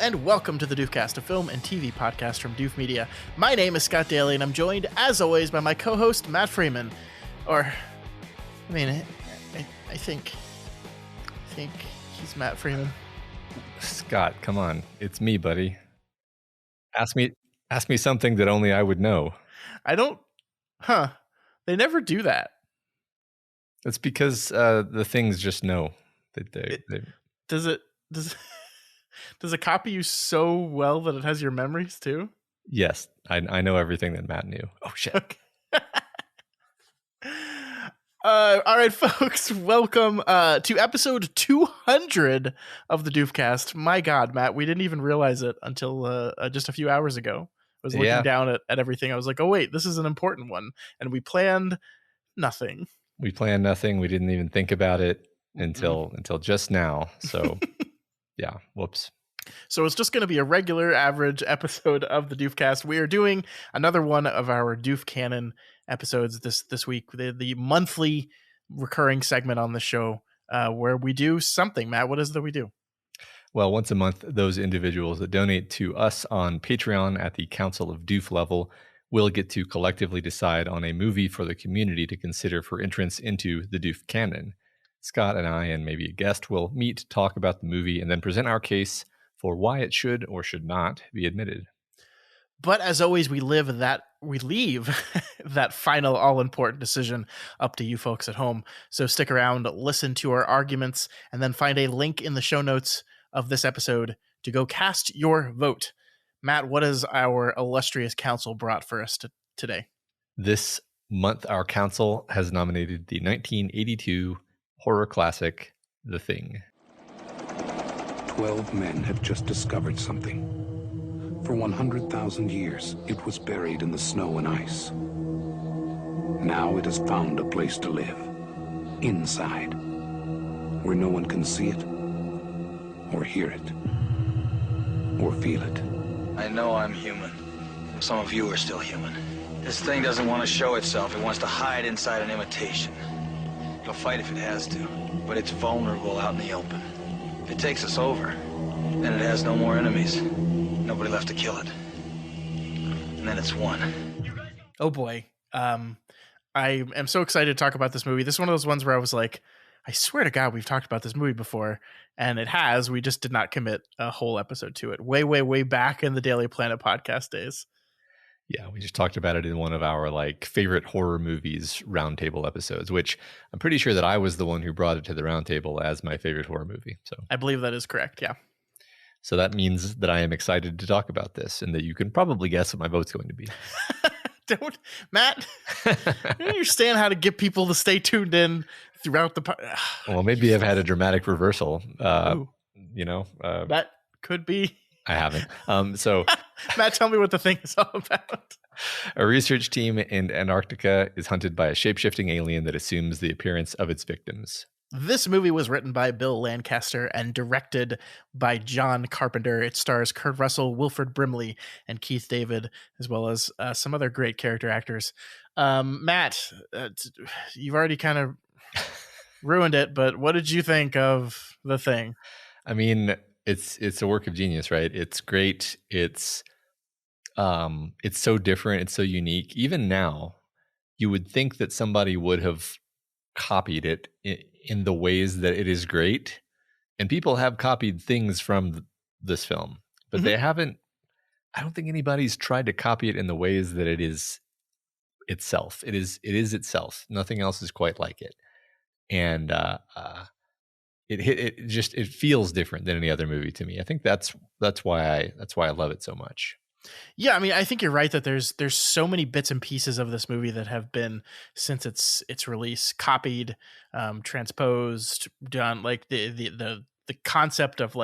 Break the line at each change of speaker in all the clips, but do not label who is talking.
and welcome to the Doofcast, a film and TV podcast from Doof Media. My name is Scott Daly, and I'm joined, as always, by my co-host, Matt Freeman. I think he's Matt Freeman.
Scott, come on. It's me, buddy. Ask me something that only I would know.
They never do that.
It's because the things just know.
Does it copy you so well that it has your memories too?
Yes, I know everything that Matt knew. Oh shit.
Okay. All right, folks, welcome to episode 200 of the Doofcast. My God, Matt, we didn't even realize it until just a few hours ago. I was looking down at everything. I was like, oh wait, this is an important one. And we planned nothing.
We didn't even think about it until just now. So yeah, whoops.
So it's just going to be a regular average episode of the Doofcast. We are doing another one of our Doof Canon episodes this week, the monthly recurring segment on the show where we do something. Matt, what is it that we do?
Well, once a month, those individuals that donate to us on Patreon at the Council of Doof level will get to collectively decide on a movie for the community to consider for entrance into the Doof Canon. Scott and I, and maybe a guest, will meet, talk about the movie, and then present our case for why it should or should not be admitted.
But as always, we leave that final all-important decision up to you folks at home. So stick around, listen to our arguments, and then find a link in the show notes of this episode to go cast your vote. Matt, what has our illustrious council brought for us today?
This month, our council has nominated the 1982 horror classic, The Thing.
12 men have just discovered something. For 100,000 years, it was buried in the snow and ice. Now it has found a place to live. Inside. Where no one can see it, or hear it, or feel it.
I know I'm human. Some of you are still human. This thing doesn't want to show itself. It wants to hide inside an imitation. It'll fight if it has to, but it's vulnerable out in the open. If it takes us over, then it has no more enemies. Nobody left to kill it. And then it's won.
Oh boy. I am so excited to talk about this movie. This is one of those ones where I was like, I swear to God, we've talked about this movie before. And it has. We just did not commit a whole episode to it. Way, way, way back in the Daily Planet podcast days.
Yeah, we just talked about it in one of our favorite horror movies roundtable episodes, which I'm pretty sure that I was the one who brought it to the roundtable as my favorite horror movie. So
I believe that is correct. Yeah.
So that means that I am excited to talk about this and that you can probably guess what my vote's going to be.
Don't, Matt, you don't understand how to get people to stay tuned in throughout the
Well, maybe I've had a dramatic reversal.
That could be.
I haven't. So
Matt, tell me what the thing is all about.
A research team in Antarctica is hunted by a shape-shifting alien that assumes the appearance of its victims.
This movie was written by Bill Lancaster and directed by John Carpenter. It stars Kurt Russell, Wilford Brimley, and Keith David, as well as some other great character actors. Matt, you've already kind of ruined it, but what did you think of The Thing?
I mean, it's a work of genius, right? It's great. It's so different. It's so unique. Even now, you would think that somebody would have copied it in the ways that it is great. And people have copied things from this film, but they haven't. I don't think anybody's tried to copy it in the ways that it is itself. It is itself. Nothing else is quite like it. And it feels different than any other movie to me. I think that's why I love it so much.
Yeah, I mean, I think you're right that there's so many bits and pieces of this movie that have been, since its release, copied, transposed, done, like the concept of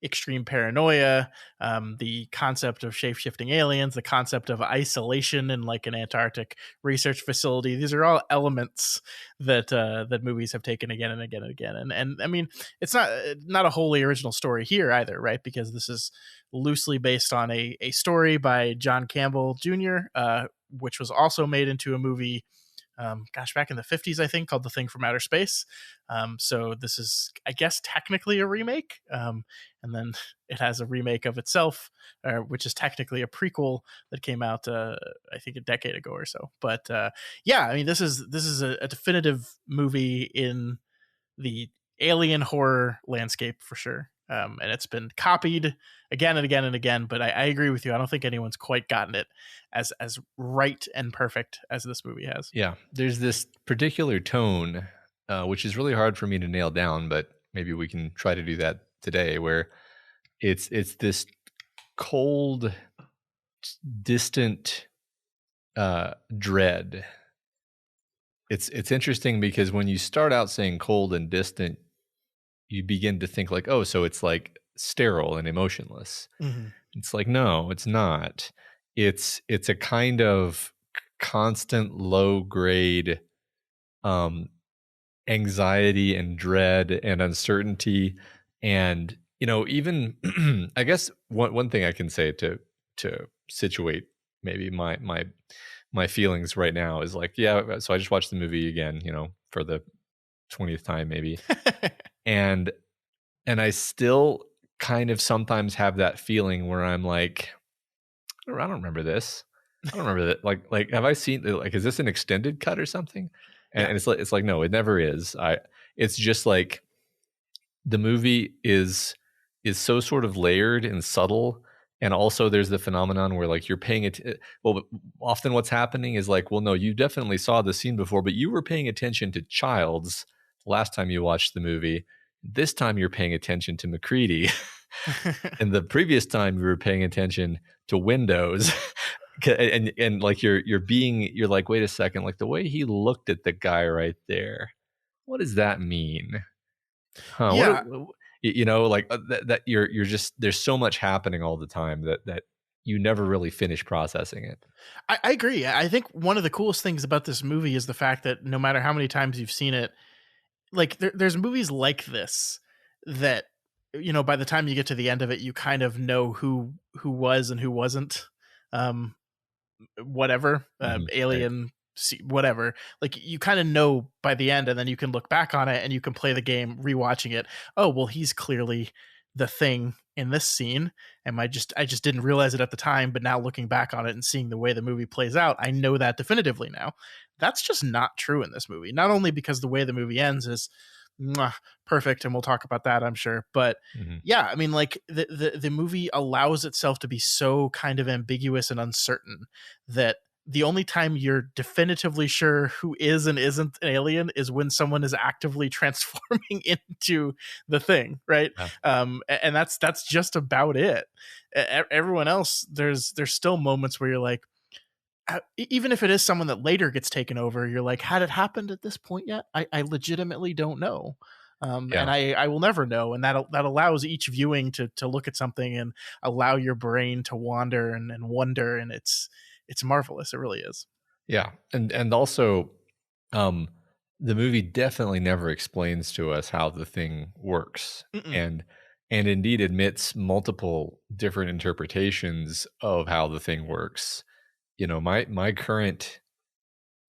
extreme paranoia, the concept of shape-shifting aliens, the concept of isolation in an Antarctic research facility. These are all elements that movies have taken again and again and again. And I mean, it's not a wholly original story here either, right? Because this is loosely based on a story by John Campbell Jr., which was also made into a movie back in the 50s, I think, called The Thing from Outer Space. So this is, I guess, technically a remake. And then it has a remake of itself, which is technically a prequel that came out, I think, a decade ago or so. But yeah, I mean, this is a definitive movie in the alien horror landscape for sure. And it's been copied again and again and again, but I agree with you. I don't think anyone's quite gotten it as right and perfect as this movie has.
Yeah, there's this particular tone, which is really hard for me to nail down, but maybe we can try to do that today, where it's this cold, distant dread. It's interesting because when you start out saying cold and distant, you begin to think like, oh, so it's like sterile and emotionless.
Mm-hmm.
It's like, no, it's not. It's a kind of constant low grade anxiety and dread and uncertainty. And, even I guess one thing I can say to situate maybe my feelings right now is like, yeah, so I just watched the movie again, for the 20th time maybe. And I still kind of sometimes have that feeling where I'm like, I don't remember this. I don't remember that. Like, have I seen, like, is this an extended cut or something? And it's like, no, it never is. It's just like the movie is so sort of layered and subtle. And also there's the phenomenon where like you're paying it. Well, often what's happening is like, well, no, you definitely saw the scene before, but you were paying attention to Childs last time you watched the movie. This time you're paying attention to McCready. And the previous time you were paying attention to Windows. and like you're like, wait a second, like the way he looked at the guy right there, what does that mean? Huh?
Yeah.
Like that you're just, there's so much happening all the time that you never really finish processing it.
I agree. I think one of the coolest things about this movie is the fact that no matter how many times you've seen it, like there's movies like this that, by the time you get to the end of it, you kind of know who was and who wasn't, whatever, alien, right. Whatever, like you kind of know by the end, and then you can look back on it and you can play the game rewatching it. Oh, well, he's clearly the thing in this scene, and I just didn't realize it at the time, but now looking back on it and seeing the way the movie plays out, I know that definitively now. That's just not true in this movie. Not only because the way the movie ends is perfect, and we'll talk about that, I'm sure, but yeah, I mean, like the movie allows itself to be so kind of ambiguous and uncertain that the only time you're definitively sure who is and isn't an alien is when someone is actively transforming into the thing, right? Yeah. And that's just about it. Everyone else, there's still moments where you're like, even if it is someone that later gets taken over, you're like, had it happened at this point yet? I legitimately don't know. And I will never know. And that allows each viewing to look at something and allow your brain to wander and wonder. And it's marvelous. It really is.
Yeah. And also, the movie definitely never explains to us how the thing works. And indeed admits multiple different interpretations of how the thing works. My current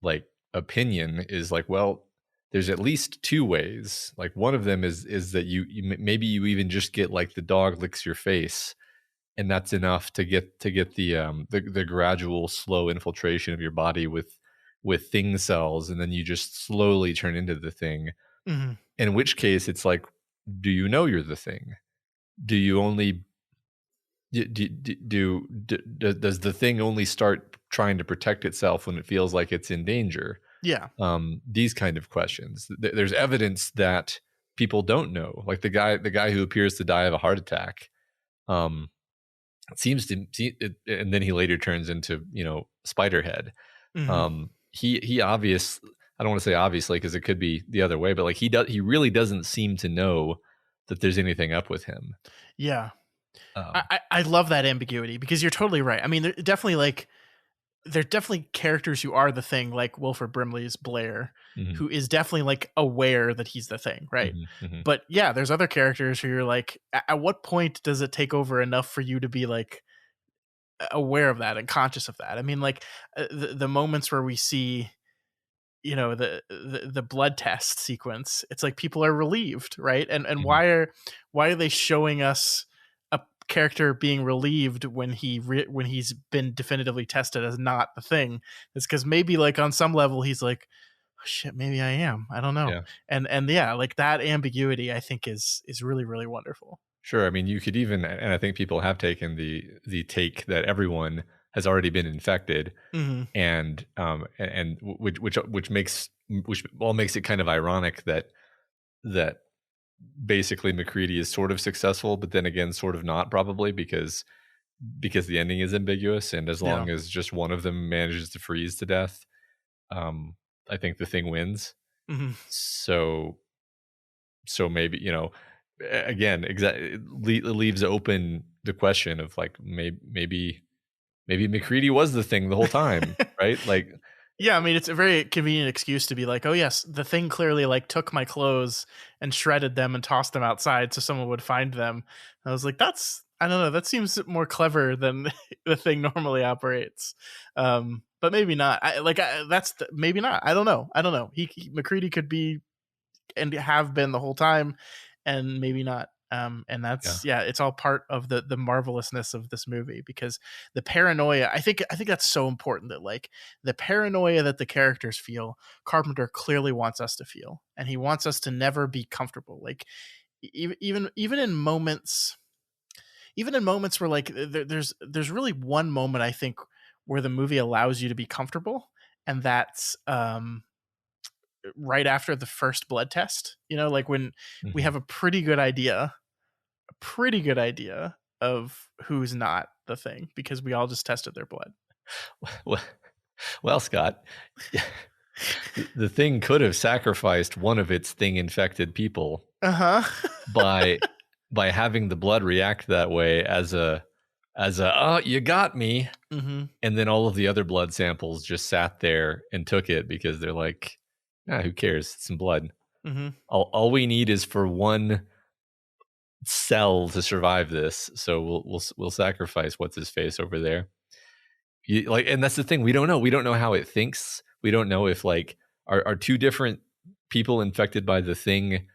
like opinion is like, well, there's at least two ways. Like one of them is that you maybe you even just get like the dog licks your face, and that's enough to get the gradual slow infiltration of your body with thing cells, and then you just slowly turn into the thing. In which case it's like, do you know you're the thing? Do you only does the thing only start trying to protect itself when it feels like it's in danger?
Yeah.
These kind of questions. There's evidence that people don't know. Like the guy who appears to die of a heart attack, seems to, and then he later turns into Spiderhead. He obvious. I don't want to say obviously because it could be the other way, but like he really doesn't seem to know that there's anything up with him.
Yeah. I love that ambiguity because you're totally right. I mean, they're definitely characters who are the thing, like Wilford Brimley's Blair, who is definitely like aware that he's the thing, right? But yeah, there's other characters who you're like, at what point does it take over enough for you to be like aware of that and conscious of that? I mean, like the moments where we see the blood test sequence, it's like people are relieved, right? And
Mhm.
why are they showing us a character being relieved when when he's been definitively tested as not the thing? It's because maybe like on some level he's like, oh, shit, maybe I am. I don't know.
Yeah.
And yeah, like that ambiguity I think is really, really wonderful.
Sure. I mean, you could even, and I think people have taken the take that everyone has already been infected,
Mm-hmm.
and which makes it kind of ironic that basically McCready is sort of successful, but then again, sort of not, probably because the ending is ambiguous, and as
Yeah.
long as just one of them manages to freeze to death, I think the thing wins.
Mm-hmm.
So maybe, again, it leaves open the question of like maybe McCready was the thing the whole time, right? Like,
Yeah, I mean, it's a very convenient excuse to be like, oh yes, the thing clearly like took my clothes and shredded them and tossed them outside so someone would find them. I was like, I don't know, that seems more clever than the thing normally operates. But maybe not. Maybe not. I don't know. McCready could be and have been the whole time, and maybe not. And
yeah.
it's all part of the marvelousness of this movie, because the paranoia, I think that's so important, that like the paranoia that the characters feel, Carpenter clearly wants us to feel, and he wants us to never be comfortable. Like even in moments, where like there's really one moment I think where the movie allows you to be comfortable, and that's right after the first blood test, like when we have a pretty good idea of who's not the thing, because we all just tested their blood.
Well, Scott, the thing could have sacrificed one of its thing infected people by having the blood react that way as a oh, you got me.
Mm-hmm.
And then all of the other blood samples just sat there and took it because they're like, who cares? It's some blood.
Mm-hmm.
All we need is for one cell to survive this, so we'll sacrifice what's his face over there. And that's the thing, we don't know how it thinks. We don't know if like are two different people infected by the thing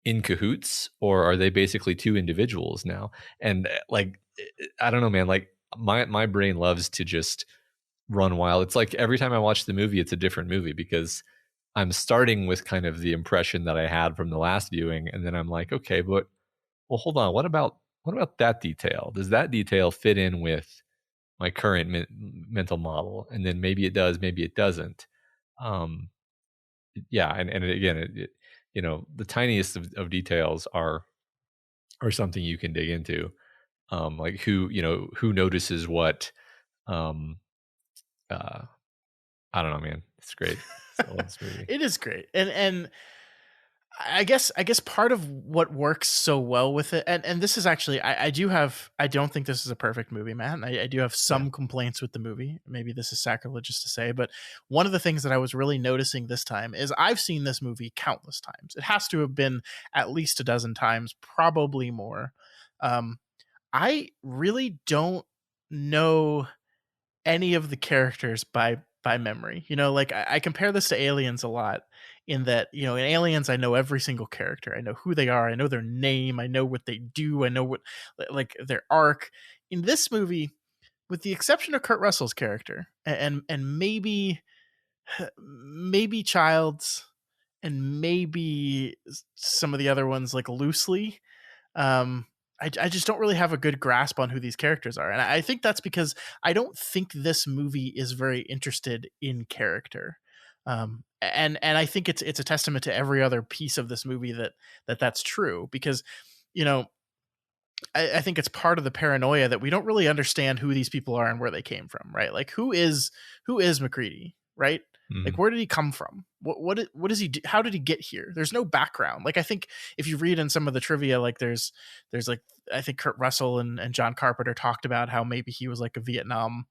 in cahoots, or are they basically two individuals now? And like, I don't know, man. Like my brain loves to just run wild. It's like every time I watch the movie, it's a different movie, because I'm starting with kind of the impression that I had from the last viewing, and then I'm like, okay, but well, hold on. What about that detail? Does that detail fit in with my current mental model? And then maybe it does, maybe it doesn't. Yeah, and again, the tiniest of details are something you can dig into. Like who notices what. I don't know, man. It's great. I love this movie.
It is great, and I guess part of what works so well with it, and this is actually, I don't think this is a perfect movie, Matt. I do have some complaints with the movie. Maybe this is sacrilegious to say, but one of the things that I was really noticing this time is I've seen this movie countless times. It has to have been at least a dozen times, probably more. I really don't know any of the characters by memory. Like I compare this to Aliens a lot, in that, in Aliens I know every single character. I know who they are, I know their name, I know what they do, I know what, like, their arc. In this movie, with the exception of Kurt Russell's character and maybe Childs, and maybe some of the other ones, like loosely, I just don't really have a good grasp on who these characters are. And I think that's because I don't think this movie is very interested in character. And I think it's a testament to every other piece of this movie that's true, because, I think it's part of the paranoia that we don't really understand who these people are and where they came from, right? Like who is McCready, right?
Mm-hmm.
Like, where did he come from? What does he do? How did he get here? There's no background. Like, I think if you read in some of the trivia, like there's like, I think Kurt Russell and John Carpenter talked about how maybe he was like a Vietnam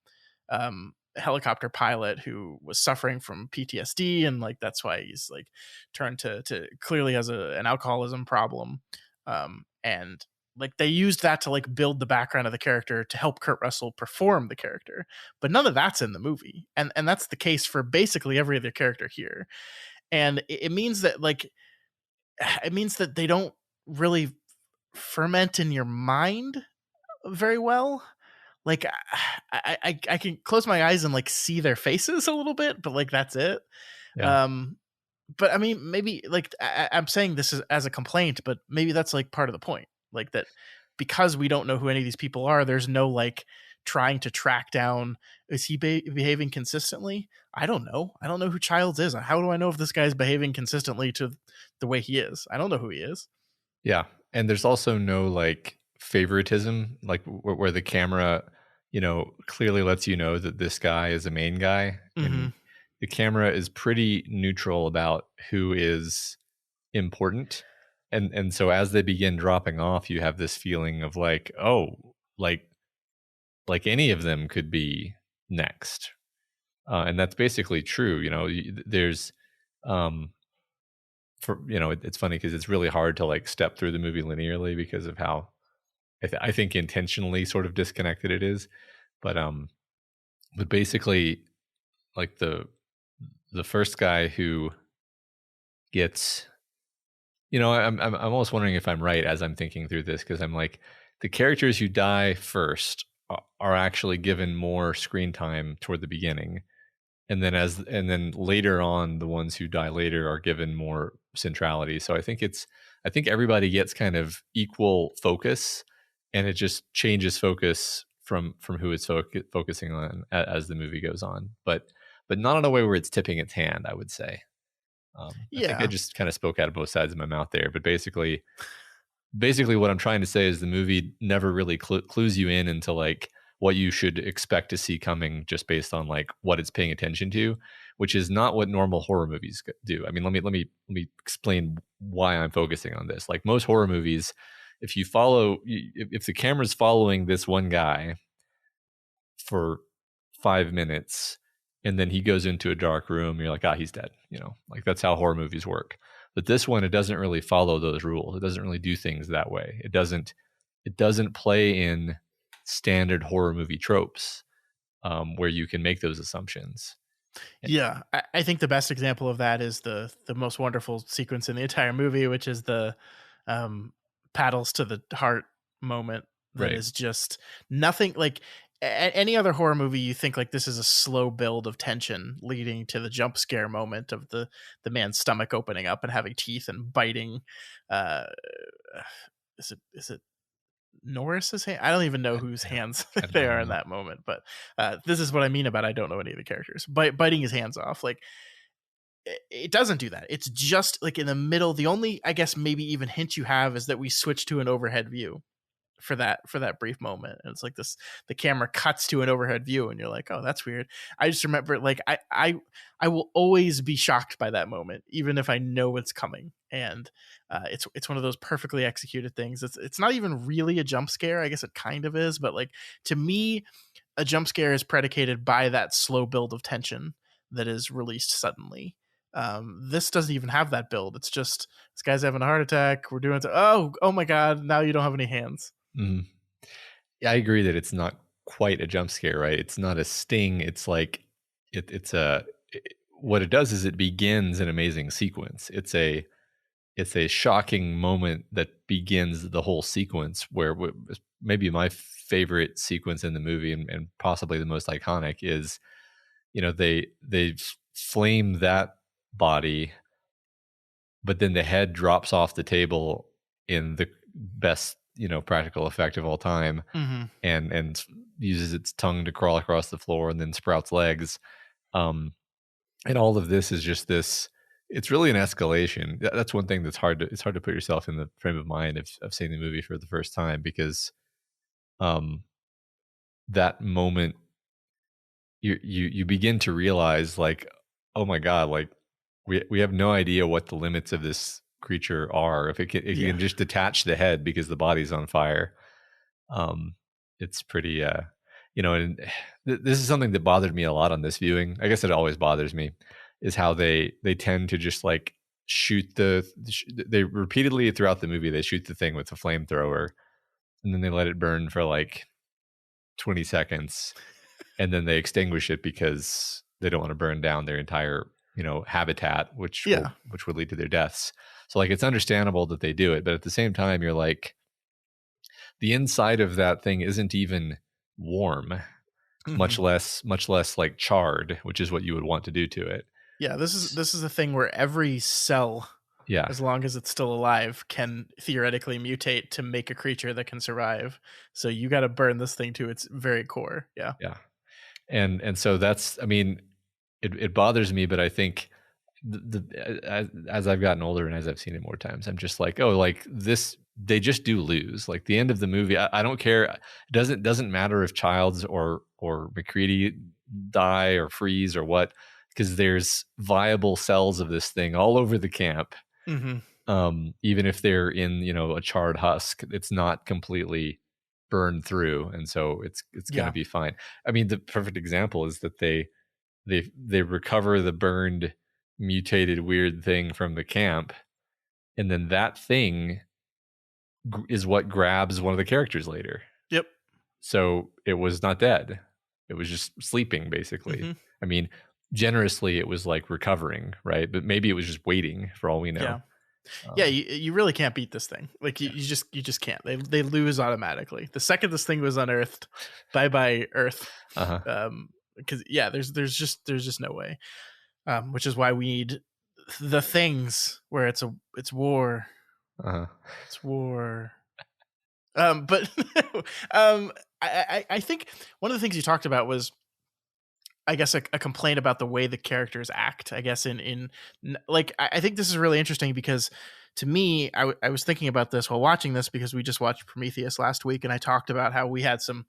helicopter pilot who was suffering from PTSD, and like that's why he's like turned to clearly has an alcoholism problem, and Like they used that to like build the background of the character to help Kurt Russell perform the character, but none of that's in the movie, and that's the case for basically every other character here. And it means that like it means that they don't really ferment in your mind very well. Like I can close my eyes and like see their faces a little bit, but like that's it.
Yeah.
But I mean, maybe like I'm saying this as a complaint, but maybe that's like part of the point. Like that because we don't know who any of these people are, there's no like trying to track down, is he behaving consistently? I don't know. I don't know who Childs is. How do I know if this guy's behaving consistently to the way he is? I don't know who he is.
Yeah. And there's also no like favoritism, like where the camera, you know, clearly lets you know that this guy is a main guy. And the camera is pretty neutral about who is important. And so as they begin dropping off, you have this feeling of like, oh, like any of them could be next. And that's basically true. You know, there's, for, you know, it's funny because it's really hard to like step through the movie linearly because of how I think intentionally sort of disconnected it is. But basically like the first guy who gets, you know, I'm almost wondering if I'm right as I'm thinking through this, because I'm like, the characters who die first are actually given more screen time toward the beginning, and then later on, the ones who die later are given more centrality. So I think everybody gets kind of equal focus, and it just changes focus from who it's focusing on as the movie goes on, but not in a way where it's tipping its hand, I would say. I think I just kind of spoke out of both sides of my mouth there, but basically what I'm trying to say is the movie never really clues you in into like what you should expect to see coming just based on like what it's paying attention to, which is not what normal horror movies do. I mean, let me explain why I'm focusing on this. Like most horror movies, if the camera's following this one guy for 5 minutes, and then he goes into a dark room, you're like, he's dead. You know, like that's how horror movies work. But this one, it doesn't really follow those rules. It doesn't really do things that way. It doesn't play in standard horror movie tropes where you can make those assumptions.
Yeah, I think the best example of that is the most wonderful sequence in the entire movie, which is the paddles to the heart moment. That is just nothing like any other horror movie. You think like this is a slow build of tension leading to the jump scare moment of the man's stomach opening up and having teeth and biting. Is it Norris's hand? I don't even know whose hands they are in that moment, but this is what I mean about I don't know any of the characters. Biting his hands off, like it doesn't do that. It's just like in the middle. The only, I guess, maybe even hint you have is that we switch to an overhead view for that brief moment, and it's like this, the camera cuts to an overhead view and you're like, oh, that's weird. I just remember like I will always be shocked by that moment even if I know it's coming, and it's one of those perfectly executed things. It's not even really a jump scare. I guess it kind of is, but like to me a jump scare is predicated by that slow build of tension that is released suddenly. This doesn't even have that build. It's just, this guy's having a heart attack, we're doing oh my god, now you don't have any hands.
Yeah, I agree that it's not quite a jump scare, right? It's not a sting. It's like what it does is it begins an amazing sequence. It's a shocking moment that begins the whole sequence, where maybe my favorite sequence in the movie and possibly the most iconic is, you know, they flame that body, but then the head drops off the table in the best, you know, practical effect of all time, and uses its tongue to crawl across the floor and then sprouts legs. And all of this is just this, it's really an escalation. That's one thing that's it's hard to put yourself in the frame of mind of seeing the movie for the first time, because that moment you begin to realize like, oh my god, like we have no idea what the limits of this creature are. If it can just detach the head because the body's on fire, it's pretty you know. And this is something that bothered me a lot on this viewing. I guess it always bothers me, is how they tend to just like shoot they repeatedly throughout the movie they shoot the thing with a flamethrower, and then they let it burn for like 20 seconds, and then they extinguish it because they don't want to burn down their entire, habitat, which would lead to their deaths. So like, it's understandable that they do it, but at the same time, you're like, the inside of that thing isn't even warm, much less like charred, which is what you would want to do to it.
Yeah, this is the thing where every cell, as long as it's still alive, can theoretically mutate to make a creature that can survive. So you got to burn this thing to its very core. Yeah.
And so that's, I mean, it bothers me, but I think as I've gotten older and as I've seen it more times, I'm just like, oh, like this, they just do lose. Like the end of the movie, I don't care. It doesn't matter if Childs or McCready die or freeze or what, because there's viable cells of this thing all over the camp. Even if they're in, a charred husk, it's not completely burned through, and so it's going to be fine. I mean, the perfect example is that they recover the burned, mutated, weird thing from the camp, and then that thing is what grabs one of the characters later.
Yep.
So it was not dead; it was just sleeping, basically. I mean, generously, it was like recovering, right? But maybe it was just waiting, for all we know.
Yeah, you really can't beat this thing. Like you just can't. They lose automatically the second this thing was unearthed. Bye Earth. Because there's just no way. Which is why we need the things where it's war. It's war. But I think one of the things you talked about was, I guess, a complaint about the way the characters act. I guess in I think this is really interesting because, to me, I was thinking about this while watching this, because we just watched Prometheus last week, and I talked about how we had some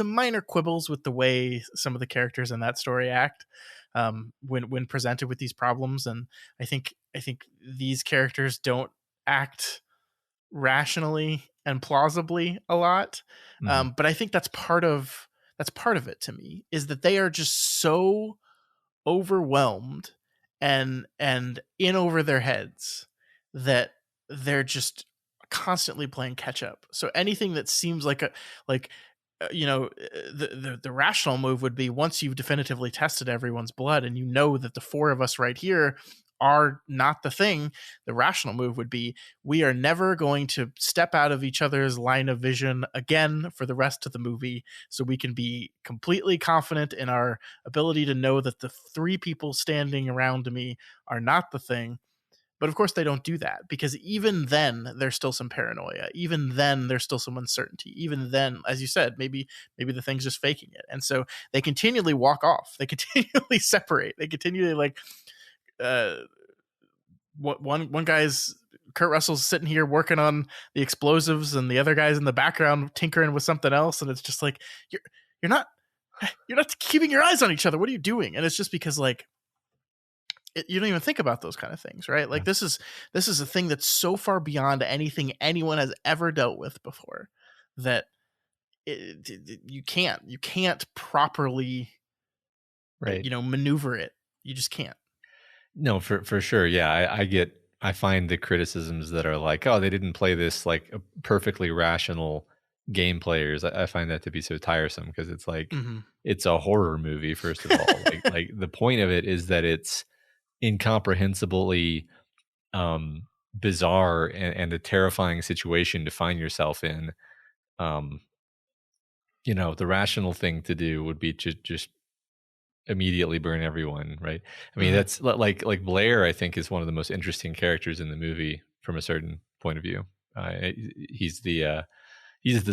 minor quibbles with the way some of the characters in that story act when presented with these problems, and I think these characters don't act rationally and plausibly a lot, but I think that's part of it to me, is that they are just so overwhelmed and in over their heads that they're just constantly playing catch up. So anything that seems like the rational move would be, once you've definitively tested everyone's blood and you know that the four of us right here are not the thing, the rational move would be, we are never going to step out of each other's line of vision again for the rest of the movie, so we can be completely confident in our ability to know that the three people standing around me are not the thing. But of course they don't do that, because even then there's still some paranoia. Even then there's still some uncertainty. Even then, as you said, maybe the thing's just faking it. And so they continually walk off. They continually separate. They continually one guy's, Kurt Russell's sitting here working on the explosives, and the other guy's in the background tinkering with something else, and it's just like, you're not keeping your eyes on each other. What are you doing? And it's just because you don't even think about those kind of things, right? Like this is a thing that's so far beyond anything anyone has ever dealt with before that you can't properly, maneuver it. You just can't.
No, for sure. Yeah, I find the criticisms that are like, oh, they didn't play this like a perfectly rational game players. I find that to be so tiresome, because it's like, it's a horror movie, first of all. like the point of it is that it's incomprehensibly bizarre and a terrifying situation to find yourself in. The rational thing to do would be to just immediately burn everyone, right? I mean, that's like Blair, I think, is one of the most interesting characters in the movie from a certain point of view. He's the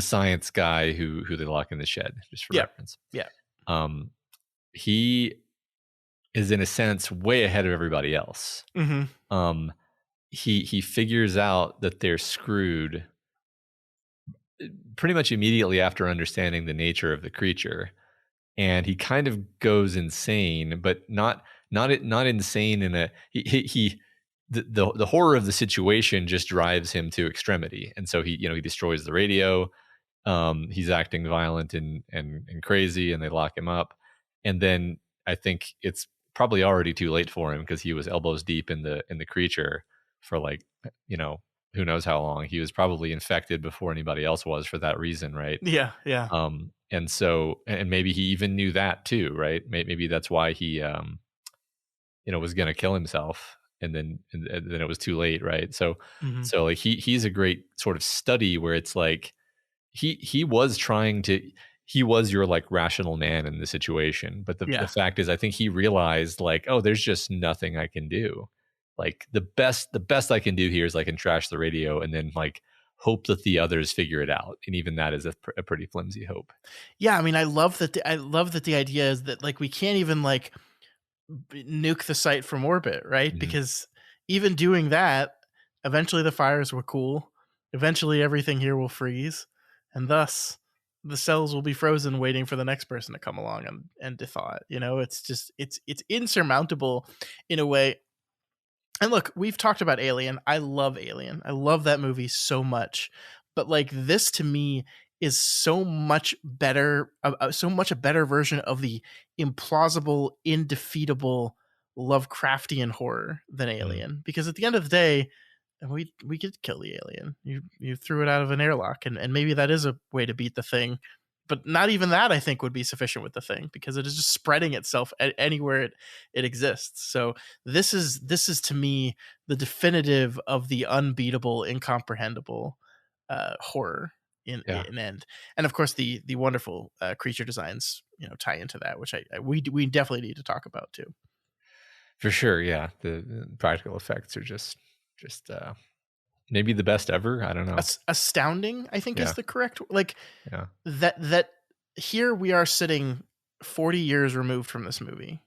science guy who they lock in the shed, just for reference. He is, in a sense, way ahead of everybody else. He figures out that they're screwed pretty much immediately after understanding the nature of the creature, and he kind of goes insane, but not insane in a the horror of the situation just drives him to extremity, and so he destroys the radio. He's acting violent and crazy, and they lock him up, and then I think it's probably already too late for him, because he was elbows deep in the creature for who knows how long. He was probably infected before anybody else was for that reason, right?
Yeah, yeah.
And so, and maybe he even knew that too, right? Maybe that's why he, was going to kill himself, and then it was too late, right? So,
Mhm.
so like he's a great sort of study where it's like he was trying to. He was your like rational man in the situation, but the
Yeah.
fact is, I think he realized like, oh, there's just nothing I can do. Like the best I can do here is I can trash the radio and then like hope that the others figure it out, and even that is a pretty flimsy hope.
Yeah, I mean, I love that the idea is that like we can't even like nuke the site from orbit, right?
Mhm.
Because even doing that, eventually the fires will cool. Eventually everything here will freeze, and thus the cells will be frozen waiting for the next person to come along and thaw it. It's just it's insurmountable in a way. And look, we've talked about Alien. I love Alien. I love that movie so much. But like this to me is so much better, so much a better version of the implausible, indefeatable Lovecraftian horror than
Mm.
Alien. Because at the end of the day, we could kill the alien. You threw it out of an airlock, and maybe that is a way to beat the thing. But not even that, I think, would be sufficient with the thing, because it is just spreading itself anywhere it exists. So this is to me the definitive of the unbeatable, incomprehensible horror
Yeah,
in end. And of course the wonderful creature designs tie into that, which we definitely need to talk about too.
for sure. Yeah, the practical effects are just maybe the best ever. I don't know.
Astounding, I think, is
Yeah,
the correct, like,
yeah,
that here we are sitting 40 years removed from this movie,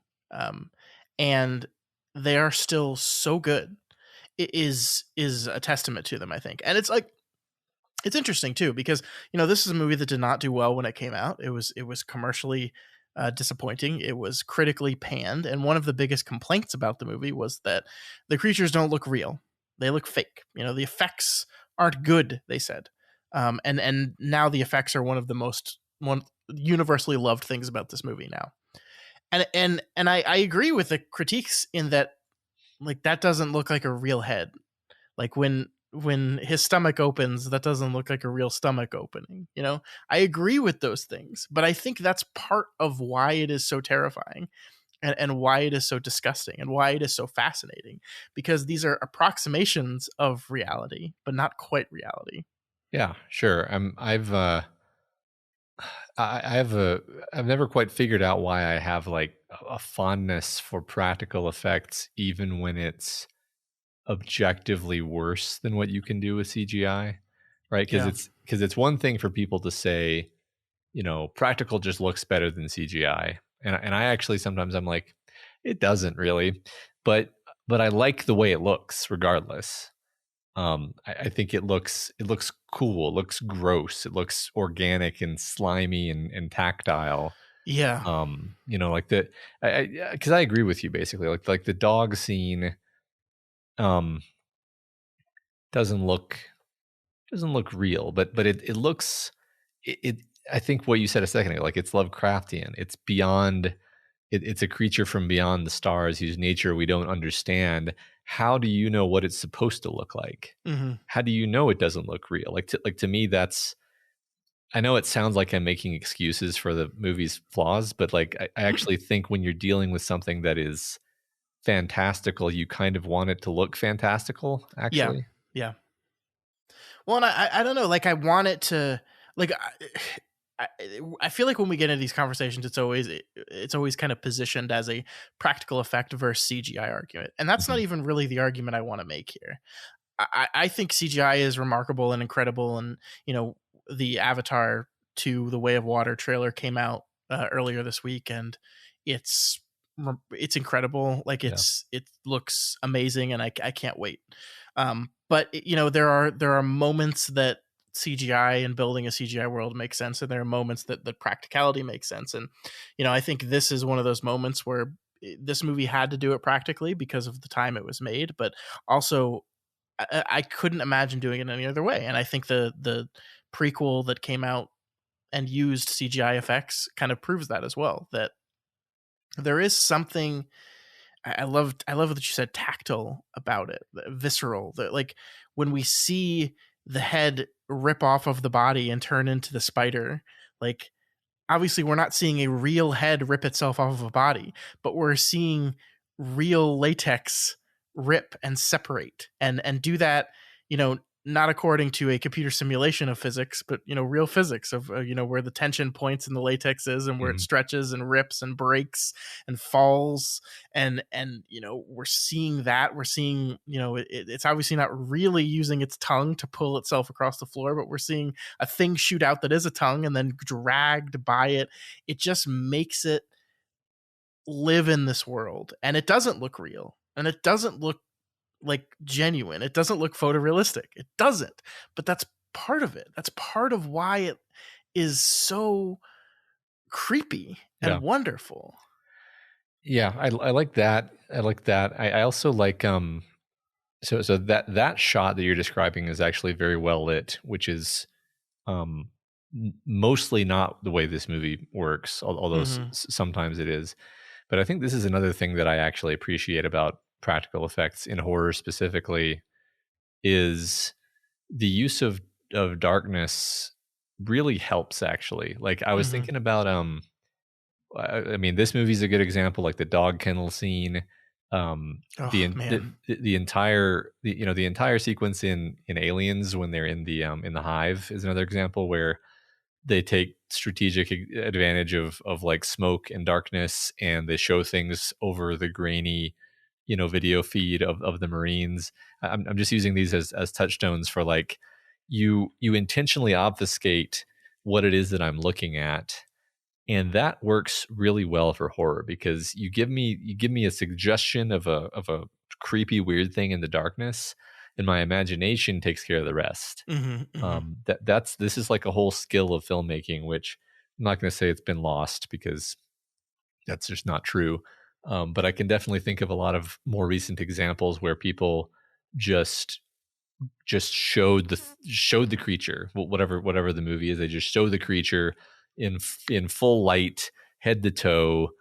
and they are still so good. It is a testament to them, I think. And it's like, it's interesting too, because this is a movie that did not do well when it came out. It was commercially disappointing. It was critically panned, and one of the biggest complaints about the movie was that the creatures don't look real; they look fake. The effects aren't good, they said. And now the effects are one of the most universally loved things about this movie now. And I agree with the critiques in that, like, that doesn't look like a real head. Like when his stomach opens, that doesn't look like a real stomach opening. I agree with those things, but I think that's part of why it is so terrifying, and why it is so disgusting, and why it is so fascinating, because these are approximations of reality, but not quite reality.
yeah. Sure. I've never quite figured out why I have like a fondness for practical effects, even when it's objectively worse than what you can do with CGI, right? Because
Yeah.
it's one thing for people to say, practical just looks better than CGI, and I actually sometimes I'm like, it doesn't really, but I like the way it looks regardless. I think it looks cool, it looks gross, it looks organic and slimy and tactile.
Yeah.
Like the because I agree with you basically, like the dog scene um doesn't look real, but it looks it I think what you said a second ago, like it's Lovecraftian. It's beyond it's a creature from beyond the stars whose nature we don't understand. How do you know what it's supposed to look like?
Hmm.
How do you know it doesn't look real? To me, that's, I know it sounds like I'm making excuses for the movie's flaws, but like I actually think when you're dealing with something that is fantastical, you kind of want it to look fantastical,
Yeah.
actually.
Yeah. Well, and I don't know, like, I want it to, like, I, I feel like when we get into these conversations, it's always kind of positioned as a practical effect versus CGI argument, and that's not
Mhm.
even really the argument I want to make here. I think CGI is remarkable and incredible, and the Avatar to the Way of Water trailer came out earlier this week, and it's it's incredible. Like,
Yeah.
it looks amazing, and I can't wait. But there are moments that CGI and building a CGI world makes sense, and there are moments that the practicality makes sense. And I think this is one of those moments where this movie had to do it practically because of the time it was made, but also I couldn't imagine doing it any other way. And I think the prequel that came out and used CGI effects kind of proves that as well, that there is something I love that you said tactile about it, visceral. Like when we see the head rip off of the body and turn into the spider, like obviously we're not seeing a real head rip itself off of a body, but we're seeing real latex rip and separate and do that, not according to a computer simulation of physics, but real physics of where the tension points in the latex is and where it stretches and rips and breaks and falls, and we're seeing that. We're seeing it's obviously not really using its tongue to pull itself across the floor, but we're seeing a thing shoot out that is a tongue and then dragged by it. It just makes it live in this world, and it doesn't look real, and it doesn't look like genuine. It doesn't look photorealistic. It doesn't. But that's part of it. That's part of why it is so creepy and wonderful.
Yeah, I like that. I like that. I also like so that shot that you're describing is actually very well lit, which is mostly not the way this movie works, although sometimes it is. But I think this is another thing that I actually appreciate about practical effects in horror specifically, is the use of darkness really helps, actually. Like I was thinking about I mean, this movie's a good example, like the dog kennel scene. The entire sequence in Aliens when they're in the hive is another example where they take strategic advantage of like smoke and darkness, and they show things over the grainy video feed of the Marines. I'm just using these as touchstones for like you intentionally obfuscate what it is that I'm looking at, and that works really well for horror because you give me a suggestion of a creepy weird thing in the darkness, and my imagination takes care of the rest. This is like a whole skill of filmmaking, which I'm not going to say it's been lost because that's just not true. But I can definitely think of a lot of more recent examples where people just showed the creature, whatever the movie is. They just show the creature in full light, head to toe,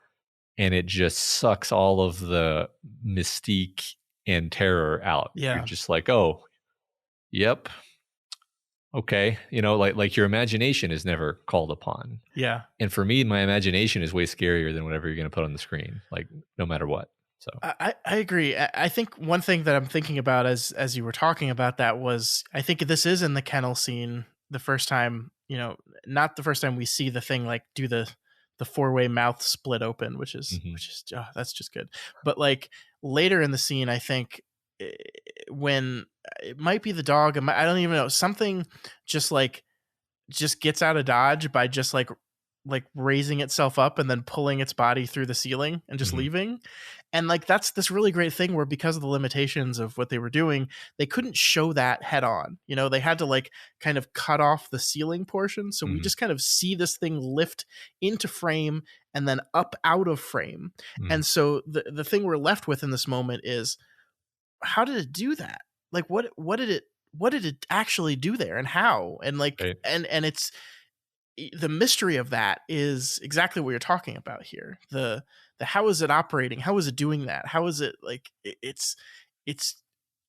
and it just sucks all of the mystique and terror out.
Yeah.
You're just like, oh, yep. Okay, like your imagination is never called upon.
Yeah.
And for me, my imagination is way scarier than whatever you're going to put on the screen, like no matter what. So
I agree. I think one thing that I'm thinking about as you were talking about that was, I think this is in the kennel scene the first time, not the first time we see the thing like do the 4-way mouth split open, which is that's just good. But like later in the scene, I think when it might be the dog, I don't even know, something just gets out of dodge by just like raising itself up and then pulling its body through the ceiling and just leaving. And like that's this really great thing where, because of the limitations of what they were doing, they couldn't show that head on. They had to like kind of cut off the ceiling portion, so we just kind of see this thing lift into frame and then up out of frame. And so the thing we're left with in this moment is, how did it do that? Like what did it actually do there, and how? And like and it's the mystery of that is exactly what you're talking about here. The how is it operating? How is it doing that? How is it like it's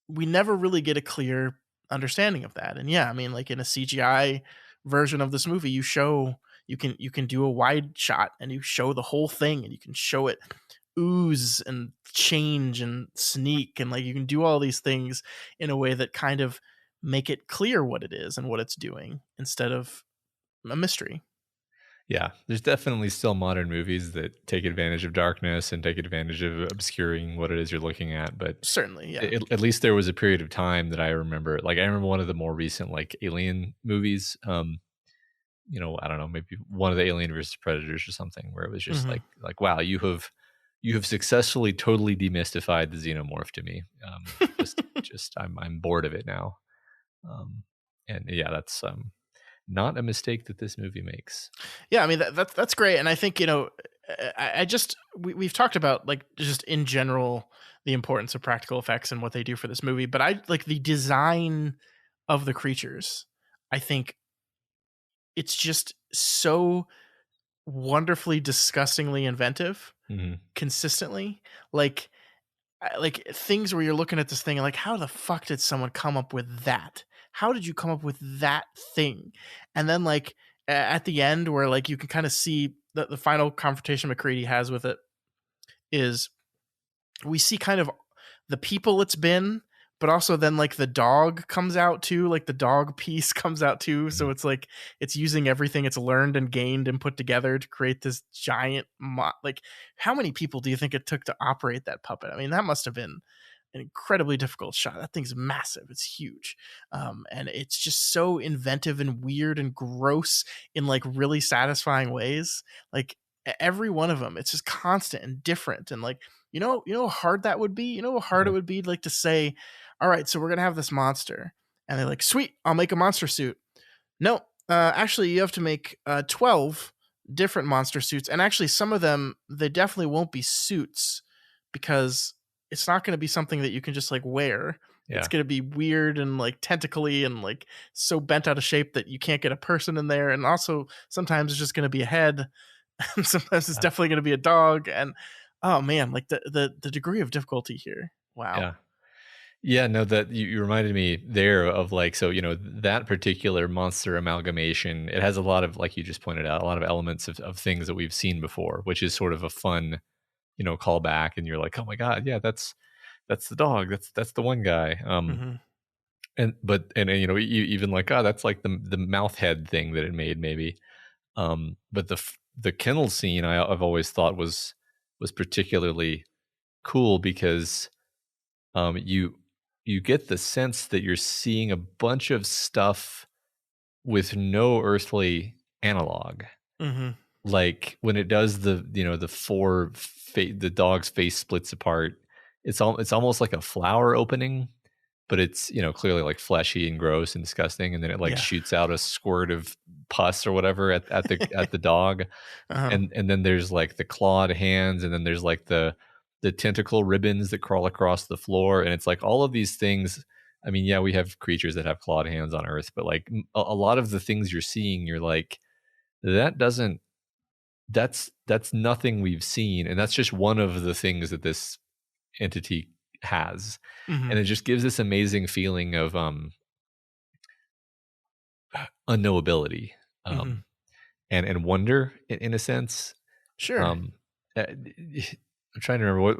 we never really get a clear understanding of that. And yeah, I mean, like in a CGI version of this movie, you can do a wide shot and you show the whole thing, and you can show it ooze and change and sneak, and like you can do all these things in a way that kind of make it clear what it is and what it's doing instead of a mystery.
Yeah, there's definitely still modern movies that take advantage of darkness and take advantage of obscuring what it is you're looking at. But
certainly, yeah.
At least there was a period of time that I remember. Like I remember one of the more recent like Alien movies. I don't know, maybe one of the Alien versus Predators or something, where it was just like wow, you have successfully totally demystified the xenomorph to me. I'm bored of it now. And yeah, that's not a mistake that this movie makes.
Yeah, I mean that's great, and I think we've talked about like just in general the importance of practical effects and what they do for this movie, but I like the design of the creatures. I think it's just so wonderfully, disgustingly inventive, consistently. Like like things where you're looking at this thing and like, how the fuck did someone come up with that? How did you come up with that thing? And then like at the end where like you can kind of see the final confrontation McCready has with it is we see kind of the people it's been, but also then like the dog comes out too, like the dog piece comes out too. So it's like it's using everything it's learned and gained and put together to create this giant like how many people do you think it took to operate that puppet? I mean, that must have been an incredibly difficult shot. That thing's massive. It's huge. And it's just so inventive and weird and gross in like really satisfying ways. Like every one of them, it's just constant and different. And like, you know how hard that would be? You know how hard it would be like to say, all right, so we're going to have this monster. And they're like, sweet, I'll make a monster suit. No, actually, you have to make 12 different monster suits. And actually, some of them, they definitely won't be suits because it's not going to be something that you can just like wear. Yeah. It's going to be weird and like tentacly and like so bent out of shape that you can't get a person in there. And also, sometimes it's just going to be a head. And sometimes it's definitely going to be a dog. And oh man, like the degree of difficulty here. Wow.
Yeah, no, that you reminded me there of like, so, that particular monster amalgamation, it has a lot of, like you just pointed out, a lot of elements of things that we've seen before, which is sort of a fun, callback. And you're like, oh my God, yeah, that's the dog. That's the one guy. And even like, oh, that's like the mouth head thing that it made maybe. But the kennel scene I've always thought was particularly cool because you get the sense that you're seeing a bunch of stuff with no earthly analog. Like when it does the dog's face splits apart, it's almost like a flower opening, but it's clearly like fleshy and gross and disgusting, and then it like shoots out a squirt of pus or whatever at the dog. And then there's like the clawed hands, and then there's like the tentacle ribbons that crawl across the floor, and it's like all of these things. I mean, yeah, we have creatures that have clawed hands on Earth, but like a lot of the things you're seeing, you're like, that's nothing we've seen, and that's just one of the things that this entity has. And it just gives this amazing feeling of unknowability and wonder in a sense.
Sure.
I'm trying to remember what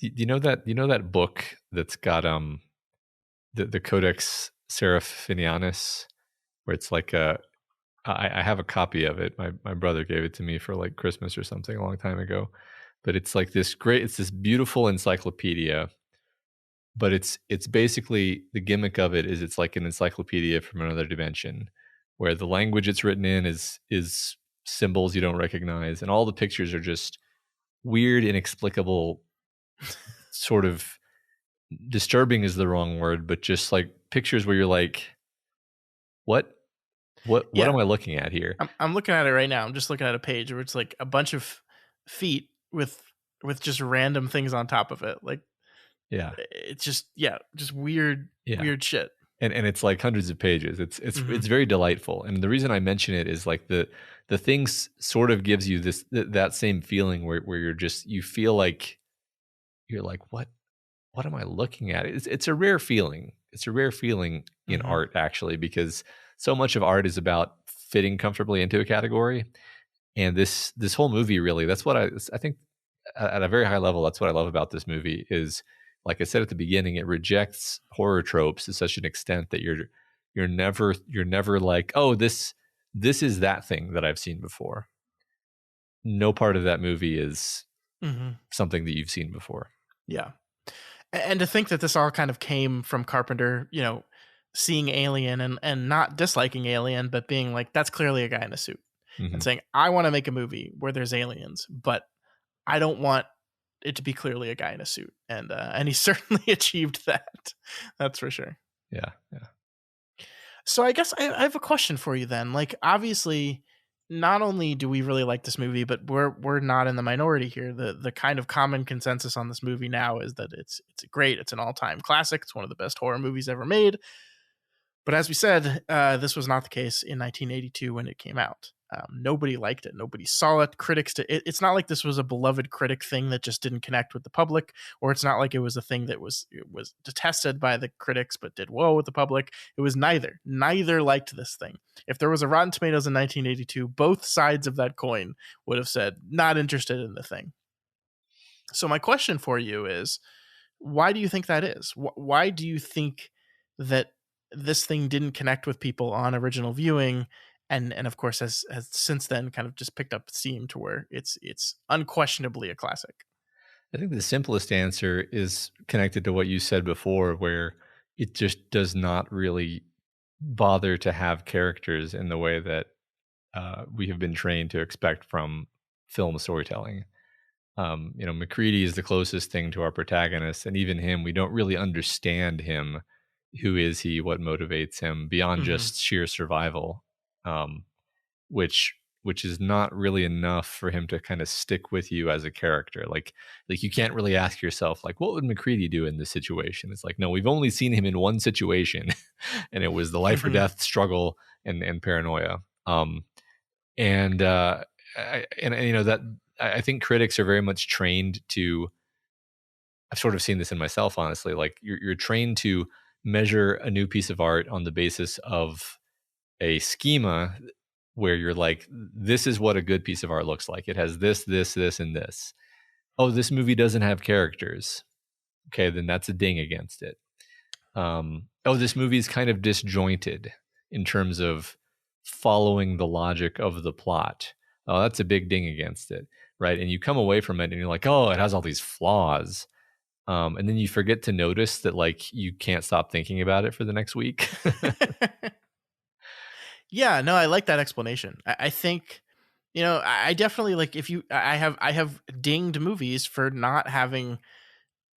you know that book that's got the Codex Seraphinianus, where it's like I have a copy of it. My brother gave it to me for like Christmas or something a long time ago. But it's like it's this beautiful encyclopedia. But it's basically, the gimmick of it is it's like an encyclopedia from another dimension, where the language it's written in is symbols you don't recognize, and all the pictures are just weird, inexplicable, sort of disturbing is the wrong word, but just like pictures where you're like, what am I looking at here?
I'm looking at it right now. I'm just looking at a page where it's like a bunch of feet with just random things on top of it. Like,
yeah,
it's just weird shit.
And it's like hundreds of pages. It's very delightful. And the reason I mention it is like the things sort of gives you that same feeling where you feel like you're like, what am I looking at? It's a rare feeling. It's a rare feeling in art, actually, because so much of art is about fitting comfortably into a category. And this whole movie, really, that's what I think at a very high level, that's what I love about this movie is, like I said at the beginning, it rejects horror tropes to such an extent that you're never like, oh, this is that thing that I've seen before. No part of that movie is something that you've seen before.
Yeah. And to think that this all kind of came from Carpenter, seeing Alien and not disliking Alien, but being like, that's clearly a guy in a suit, and saying, I want to make a movie where there's aliens, but I don't want it to be clearly a guy in a suit. And he certainly achieved that. That's for sure.
Yeah.
So I guess I have a question for you then. Like, obviously, not only do we really like this movie, but we're not in the minority here. The kind of common consensus on this movie now is that it's great. It's an all-time classic. It's one of the best horror movies ever made. But as we said, this was not the case in 1982 when it came out. Nobody liked it. Nobody saw it. Critics, it's not like this was a beloved critic thing that just didn't connect with the public, or it's not like it was a thing that was detested by the critics but did well with the public. It was neither. Neither liked this thing. If there was a Rotten Tomatoes in 1982, both sides of that coin would have said, not interested in the thing. So my question for you is, why do you think that is? Why do you think that this thing didn't connect with people on original viewing, and of course has since then kind of just picked up steam to where it's unquestionably a classic?
I think the simplest answer is connected to what you said before, where it just does not really bother to have characters in the way that we have been trained to expect from film storytelling. McCready is the closest thing to our protagonist, and even him, we don't really understand him. Who is he? What motivates him beyond just sheer survival? Which is not really enough for him to kind of stick with you as a character. Like you can't really ask yourself, like, what would McCready do in this situation? It's like, no, we've only seen him in one situation, and it was the life or death struggle and paranoia. I think critics are very much trained to, I've sort of seen this in myself, honestly, like you're trained to measure a new piece of art on the basis of a schema where you're like, this is what a good piece of art looks like. It has this, this, this, and this. Oh, this movie doesn't have characters. Okay, then that's a ding against it. This movie is kind of disjointed in terms of following the logic of the plot. Oh, that's a big ding against it, right? And you come away from it and you're like, oh, it has all these flaws. And then you forget to notice that, like, you can't stop thinking about it for the next week.
Yeah, no, I like that explanation. I think, I definitely like, I have dinged movies for not having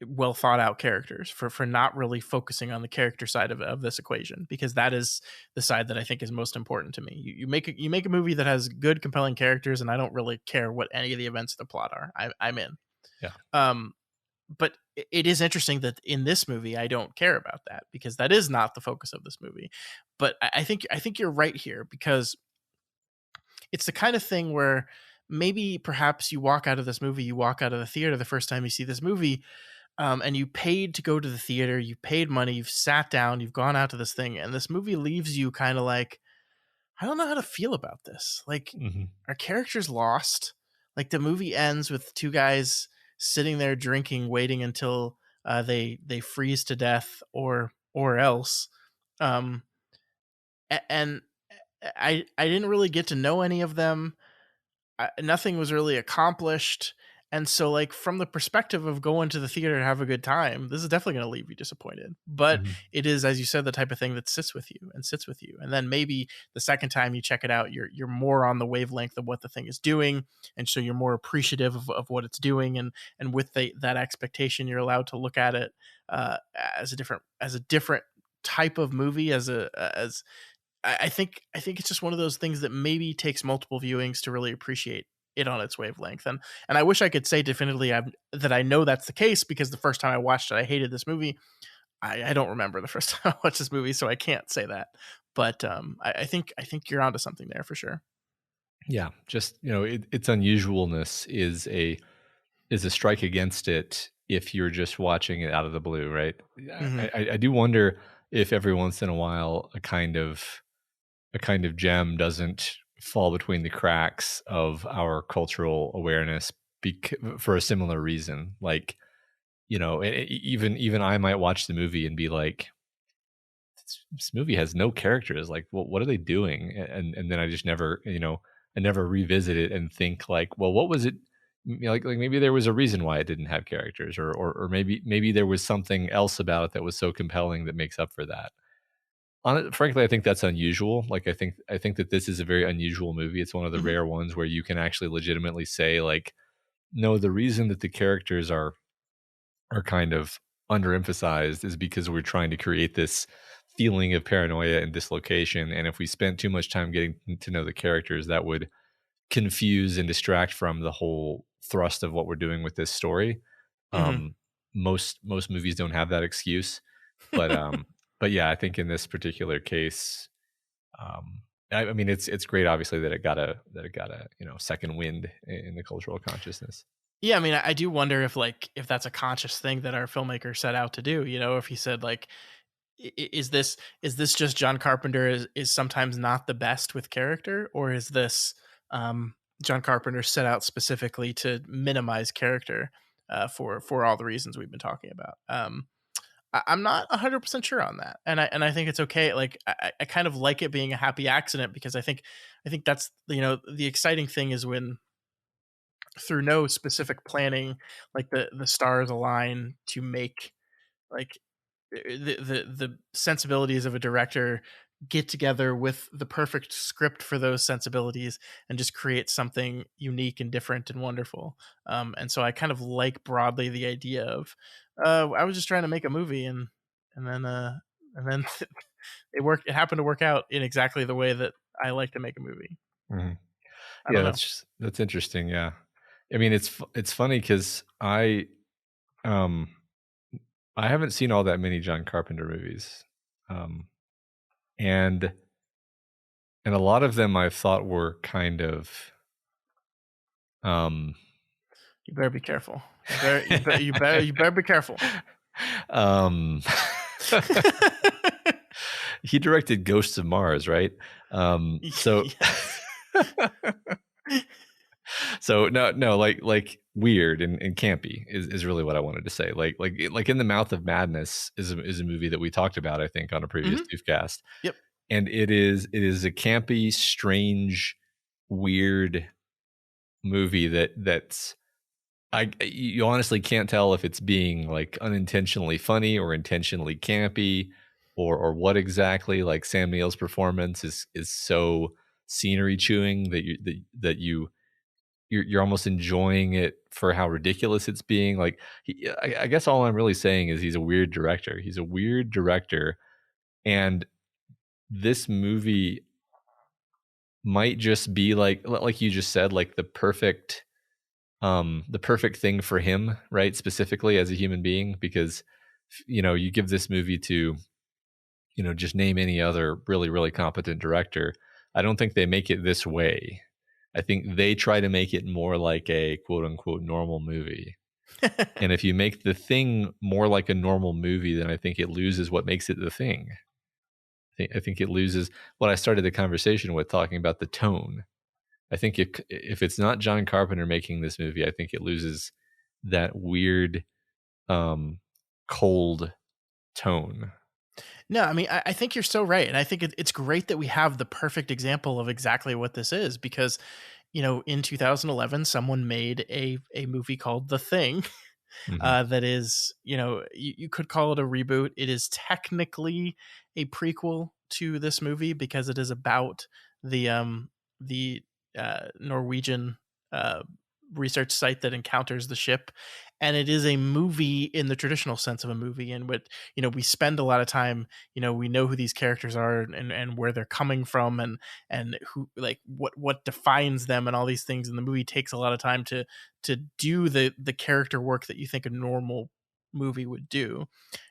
well thought out characters, for not really focusing on the character side of this equation, because that is the side that I think is most important to me. You make a movie that has good, compelling characters, and I don't really care what any of the events of the plot are. I'm in.
Yeah.
But it is interesting that in this movie, I don't care about that, because that is not the focus of this movie. But I think you're right here, because it's the kind of thing where maybe perhaps you walk out of this movie, you walk out of the theater the first time you see this movie, and you paid to go to the theater, you paid money, you've sat down, you've gone out to this thing, and this movie leaves you kind of like, I don't know how to feel about this. Like, are characters lost? Like, the movie ends with two guys sitting there drinking, waiting until they freeze to death or else. And I didn't really get to know any of them. Nothing was really accomplished. And so, like, from the perspective of going to the theater to have a good time, this is definitely going to leave you disappointed. But it is, as you said, the type of thing that sits with you. And then maybe the second time you check it out, you're more on the wavelength of what the thing is doing. And so you're more appreciative of what it's doing. And with that expectation, you're allowed to look at it as a different type of movie, I think it's just one of those things that maybe takes multiple viewings to really appreciate it on its wavelength. And I wish I could say definitively that I know that's the case, because the first time I watched it, I hated this movie. I don't remember the first time I watched this movie, so I can't say that. But I think you're onto something there for sure.
Yeah, just its unusualness is a strike against it if you're just watching it out of the blue, right? I do wonder if every once in a while a kind of gem doesn't fall between the cracks of our cultural awareness for a similar reason. Like, even I might watch the movie and be like, this movie has no characters. Like, well, what are they doing? And then I just never, I never revisit it and think like, well, what was it? Like maybe there was a reason why it didn't have characters, or maybe there was something else about it that was so compelling that makes up for that. Frankly, I think that's unusual. Like, I think that this is a very unusual movie. It's one of the rare ones where you can actually legitimately say, like, no, the reason that the characters are kind of underemphasized is because we're trying to create this feeling of paranoia and dislocation. And if we spent too much time getting to know the characters, that would confuse and distract from the whole thrust of what we're doing with this story. Most movies don't have that excuse, but but yeah, I think in this particular case, I mean, it's great, obviously, that it got a second wind in the cultural consciousness.
Yeah, I mean, I do wonder if that's a conscious thing that our filmmaker set out to do. If he said is this just John Carpenter is sometimes not the best with character, or is this John Carpenter set out specifically to minimize character for all the reasons we've been talking about? I'm not 100% sure on that, and I think it's okay. Like I kind of like it being a happy accident, because I think that's the exciting thing is when, through no specific planning, like the stars align to make like the sensibilities of a director get together with the perfect script for those sensibilities and just create something unique and different and wonderful. And so I kind of like broadly the idea of I was just trying to make a movie, and then it happened to work out in exactly the way that I like to make a movie.
Mm-hmm.
I don't know.
That's interesting. Yeah, I mean, it's funny because I haven't seen all that many John Carpenter movies, and a lot of them I thought were kind of
you better be careful. You better be careful.
He directed Ghosts of Mars, right? So so no, like weird and campy is really what I wanted to say. Like In the Mouth of Madness is a movie that we talked about, I think, on a previous Doofcast.
Yep.
And it is a campy, strange, weird movie that's you honestly can't tell if it's being like unintentionally funny or intentionally campy or what exactly. Like Sam Neill's performance is so scenery chewing that you're almost enjoying it for how ridiculous it's being. Like I guess all I'm really saying is he's a weird director. He's a weird director, and this movie might just be like you just said, like the perfect thing for him, right? Specifically as a human being, because you give this movie to just name any other really, really competent director. I don't think they make it this way. I think they try to make it more like a quote unquote normal movie. And if you make the thing more like a normal movie, then I think it loses what makes it the thing. I think it loses what I started the conversation with, talking about the tone. I think if it's not John Carpenter making this movie, I think it loses that weird, cold tone.
No, I mean, I think you're so right. And I think it's great that we have the perfect example of exactly what this is, because, in 2011, someone made a movie called The Thing. That is, you could call it a reboot. It is technically a prequel to this movie because it is about the Norwegian research site that encounters the ship, and it is a movie in the traditional sense of a movie, in which we spend a lot of time, we know who these characters are and where they're coming from, and who, like, what defines them, and all these things. And the movie takes a lot of time to do the character work that you think a normal movie would do,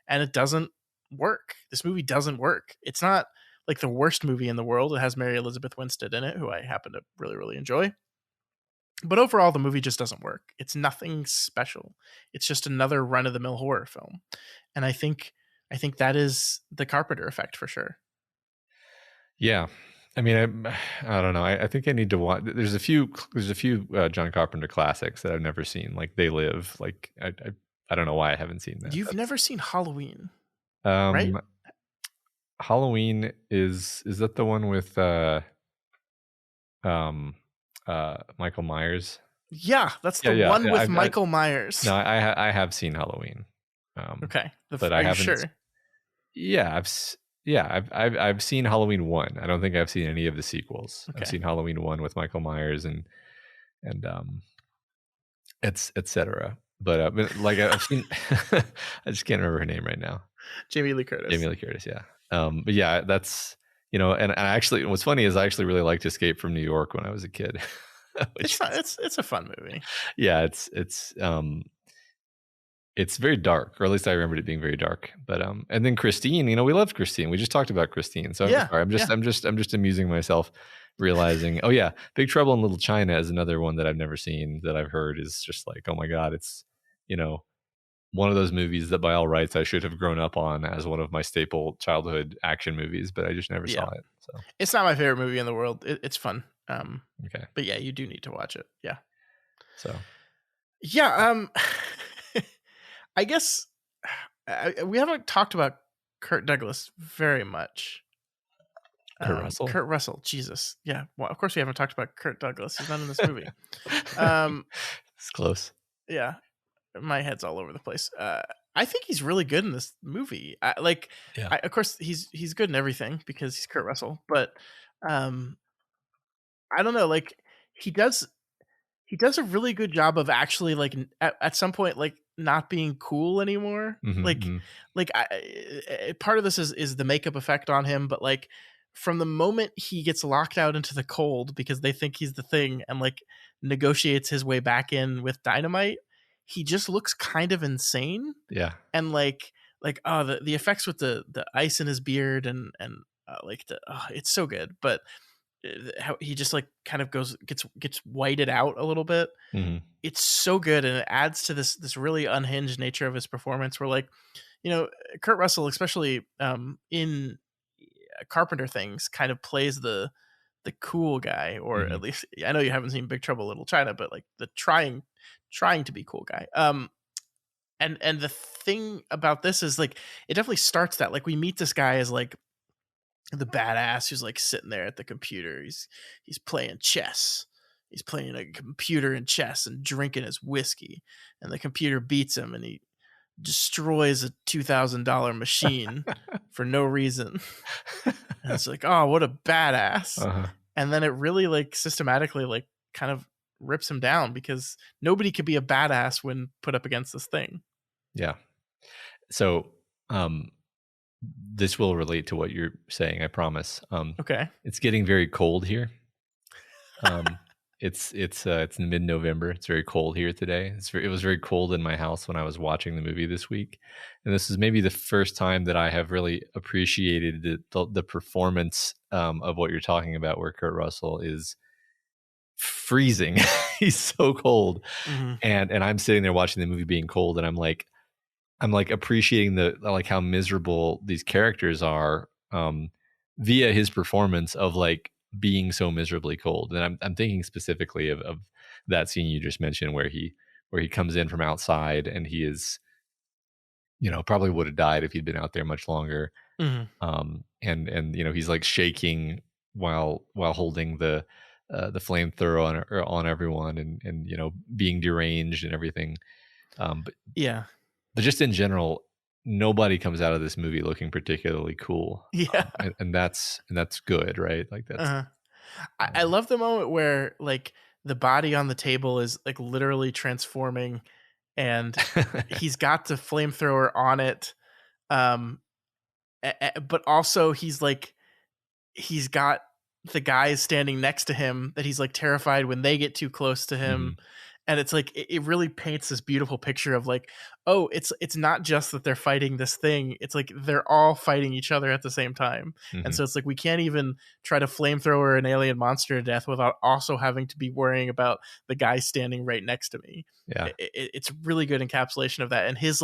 and it doesn't work. This movie doesn't work. It's not like the worst movie in the world. It has Mary Elizabeth Winstead in it, who I happen to really, really enjoy. But overall, the movie just doesn't work. It's nothing special. It's just another run-of-the-mill horror film. And I think that is the Carpenter effect for sure.
Yeah. I mean, I don't know. I think I need to watch. There's a few John Carpenter classics that I've never seen, like They Live. Like I don't know why I haven't seen that.
You've never seen Halloween, right?
Halloween is that the one with Michael Myers?
Yeah, that's the one with Michael Myers.
No, I have seen Halloween.
Okay,
but I haven't. Sure? Yeah, I've seen Halloween 1. I don't think I've seen any of the sequels. Okay. I've seen Halloween 1 with Michael Myers and etc. But like I've seen, I just can't remember her name right now.
Jamie Lee Curtis.
Yeah. But yeah, that's and actually, what's funny is I actually really liked Escape from New York when I was a kid.
It's fun. It's a fun movie.
Yeah, it's it's very dark, or at least I remembered it being very dark. But and then Christine, we loved Christine. We just talked about Christine. So
Yeah,
I'm sorry. I'm just amusing myself, realizing, oh yeah, Big Trouble in Little China is another one that I've never seen, that I've heard is just like, oh my God, it's, one of those movies that by all rights I should have grown up on as one of my staple childhood action movies, but I just never saw it. So
it's not my favorite movie in the world. It's fun.
Okay.
But yeah, you do need to watch it. Yeah.
So
yeah, I guess we haven't talked about Kurt Douglas very much. Kurt Russell. Jesus. Yeah. Well, of course we haven't talked about Kurt Douglas. He's not in this movie.
It's close.
Yeah. My head's all over the place. I think he's really good in this movie. Of course he's good in everything because he's Kurt Russell, but I don't know. Like he does a really good job of actually like at some point like not being cool anymore. Part of this is the makeup effect on him, but like from the moment he gets locked out into the cold because they think he's the Thing and like negotiates his way back in with dynamite, he just looks kind of insane.
Yeah.
And the effects with the ice in his beard and it's so good, but how he just like kind of gets whited out a little bit.
Mm-hmm.
It's so good, and it adds to this really unhinged nature of his performance where like, Kurt Russell, especially in Carpenter things, kind of plays the cool guy, or
Mm-hmm.
at least I know you haven't seen Big Trouble in Little China, but like the trying to be cool guy. And the thing about this is like it definitely starts that like we meet this guy as like the badass who's like sitting there at the computer. He's playing chess. He's playing a computer in chess and drinking his whiskey, and the computer beats him, and he destroys a $2,000 machine for no reason. And it's like, oh, what a badass.
Uh-huh.
And then it really like systematically like kind of rips him down because nobody could be a badass when put up against this thing.
Yeah. So this will relate to what you're saying, I promise.
Okay.
It's getting very cold here. It's mid-November. It's very cold here today. It was very cold in my house when I was watching the movie this week, and this is maybe the first time that I have really appreciated the performance of what you're talking about, where Kurt Russell is freezing. He's so cold,
Mm-hmm.
and I'm sitting there watching the movie being cold, and I'm like appreciating how miserable these characters are via his performance of like being so miserably cold. And I'm thinking specifically of that scene you just mentioned where he comes in from outside, and he is, probably would have died if he'd been out there much longer.
Mm-hmm.
And he's like shaking while holding the flamethrower on everyone, and being deranged and everything. But just in general, nobody comes out of this movie looking particularly cool.
Yeah.
And that's good, right? Like that's.
Uh-huh. I love the moment where like the body on the table is like literally transforming, and he's got the flamethrower on it. But also he's got the guys standing next to him that he's like terrified when they get too close to him.
Mm-hmm.
And it's like it really paints this beautiful picture of like, oh, it's not just that they're fighting this thing. It's like they're all fighting each other at the same time.
Mm-hmm.
And so it's like we can't even try to flamethrower an alien monster to death without also having to be worrying about the guy standing right next to me.
Yeah,
it's really good encapsulation of that, and his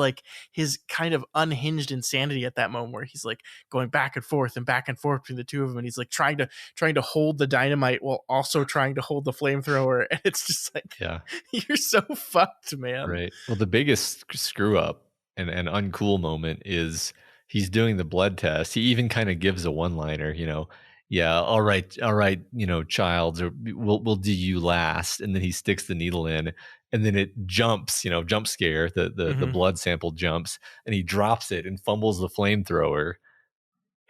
kind of unhinged insanity at that moment where he's like going back and forth between the two of them, and he's like trying to hold the dynamite while also trying to hold the flamethrower, and it's just like,
yeah,
you're so fucked, man.
Right. Well, the biggest screw up and uncool moment is he's doing the blood test. He even kind of gives a one-liner, yeah, all right, Childs, or we'll do you last, and then he sticks the needle in, and then it jumps, jump scare, the
Mm-hmm.
blood sample jumps, and he drops it and fumbles the flamethrower,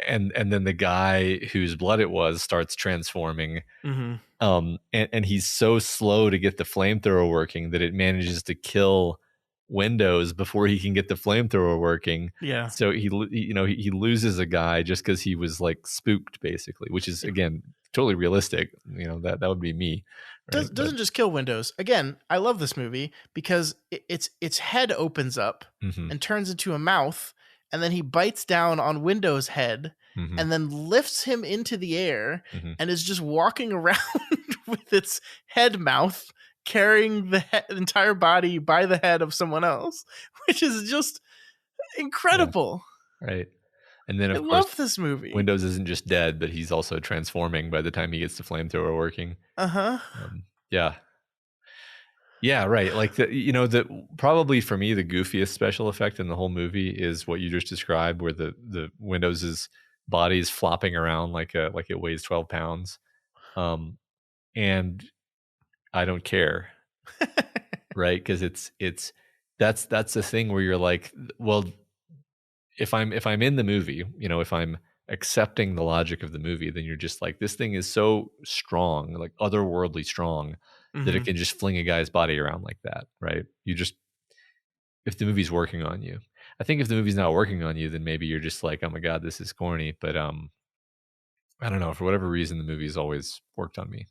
and then the guy whose blood it was starts transforming.
Mm-hmm.
And he's so slow to get the flamethrower working that it manages to kill Windows before he can get the flamethrower working.
Yeah.
So he loses a guy just because he was like spooked, basically, which is again totally realistic. That would be me, right?
Doesn't just kill Windows. Again, I love this movie because its head opens up
Mhm,
and turns into a mouth, and then he bites down on Windows' head
mhm,
and then lifts him into the air
mhm.
and is just walking around with its head mouth, carrying the entire body by the head of someone else, which is just
Yeah,
incredible.
right. And then
I
of course,
love this movie.
Windows isn't just dead, but he's also transforming by the time he gets the flamethrower working.
Uh-huh.
Yeah. Yeah, right. Like the probably for me the goofiest special effect in the whole movie is what you just described, where the Windows's body is flopping around like it weighs 12 pounds. And I don't care, right? Because it's that's the thing where you're like, well, if I'm in the movie, if I'm accepting the logic of the movie, then you're just like, this thing is so strong, like otherworldly strong, that it
Mhm.
can just fling a guy's body around like that, right? If the movie's working on you. I think if the movie's not working on you, then maybe you're just like, oh my God, this is corny. But I don't know, for whatever reason, the movie's always worked on me.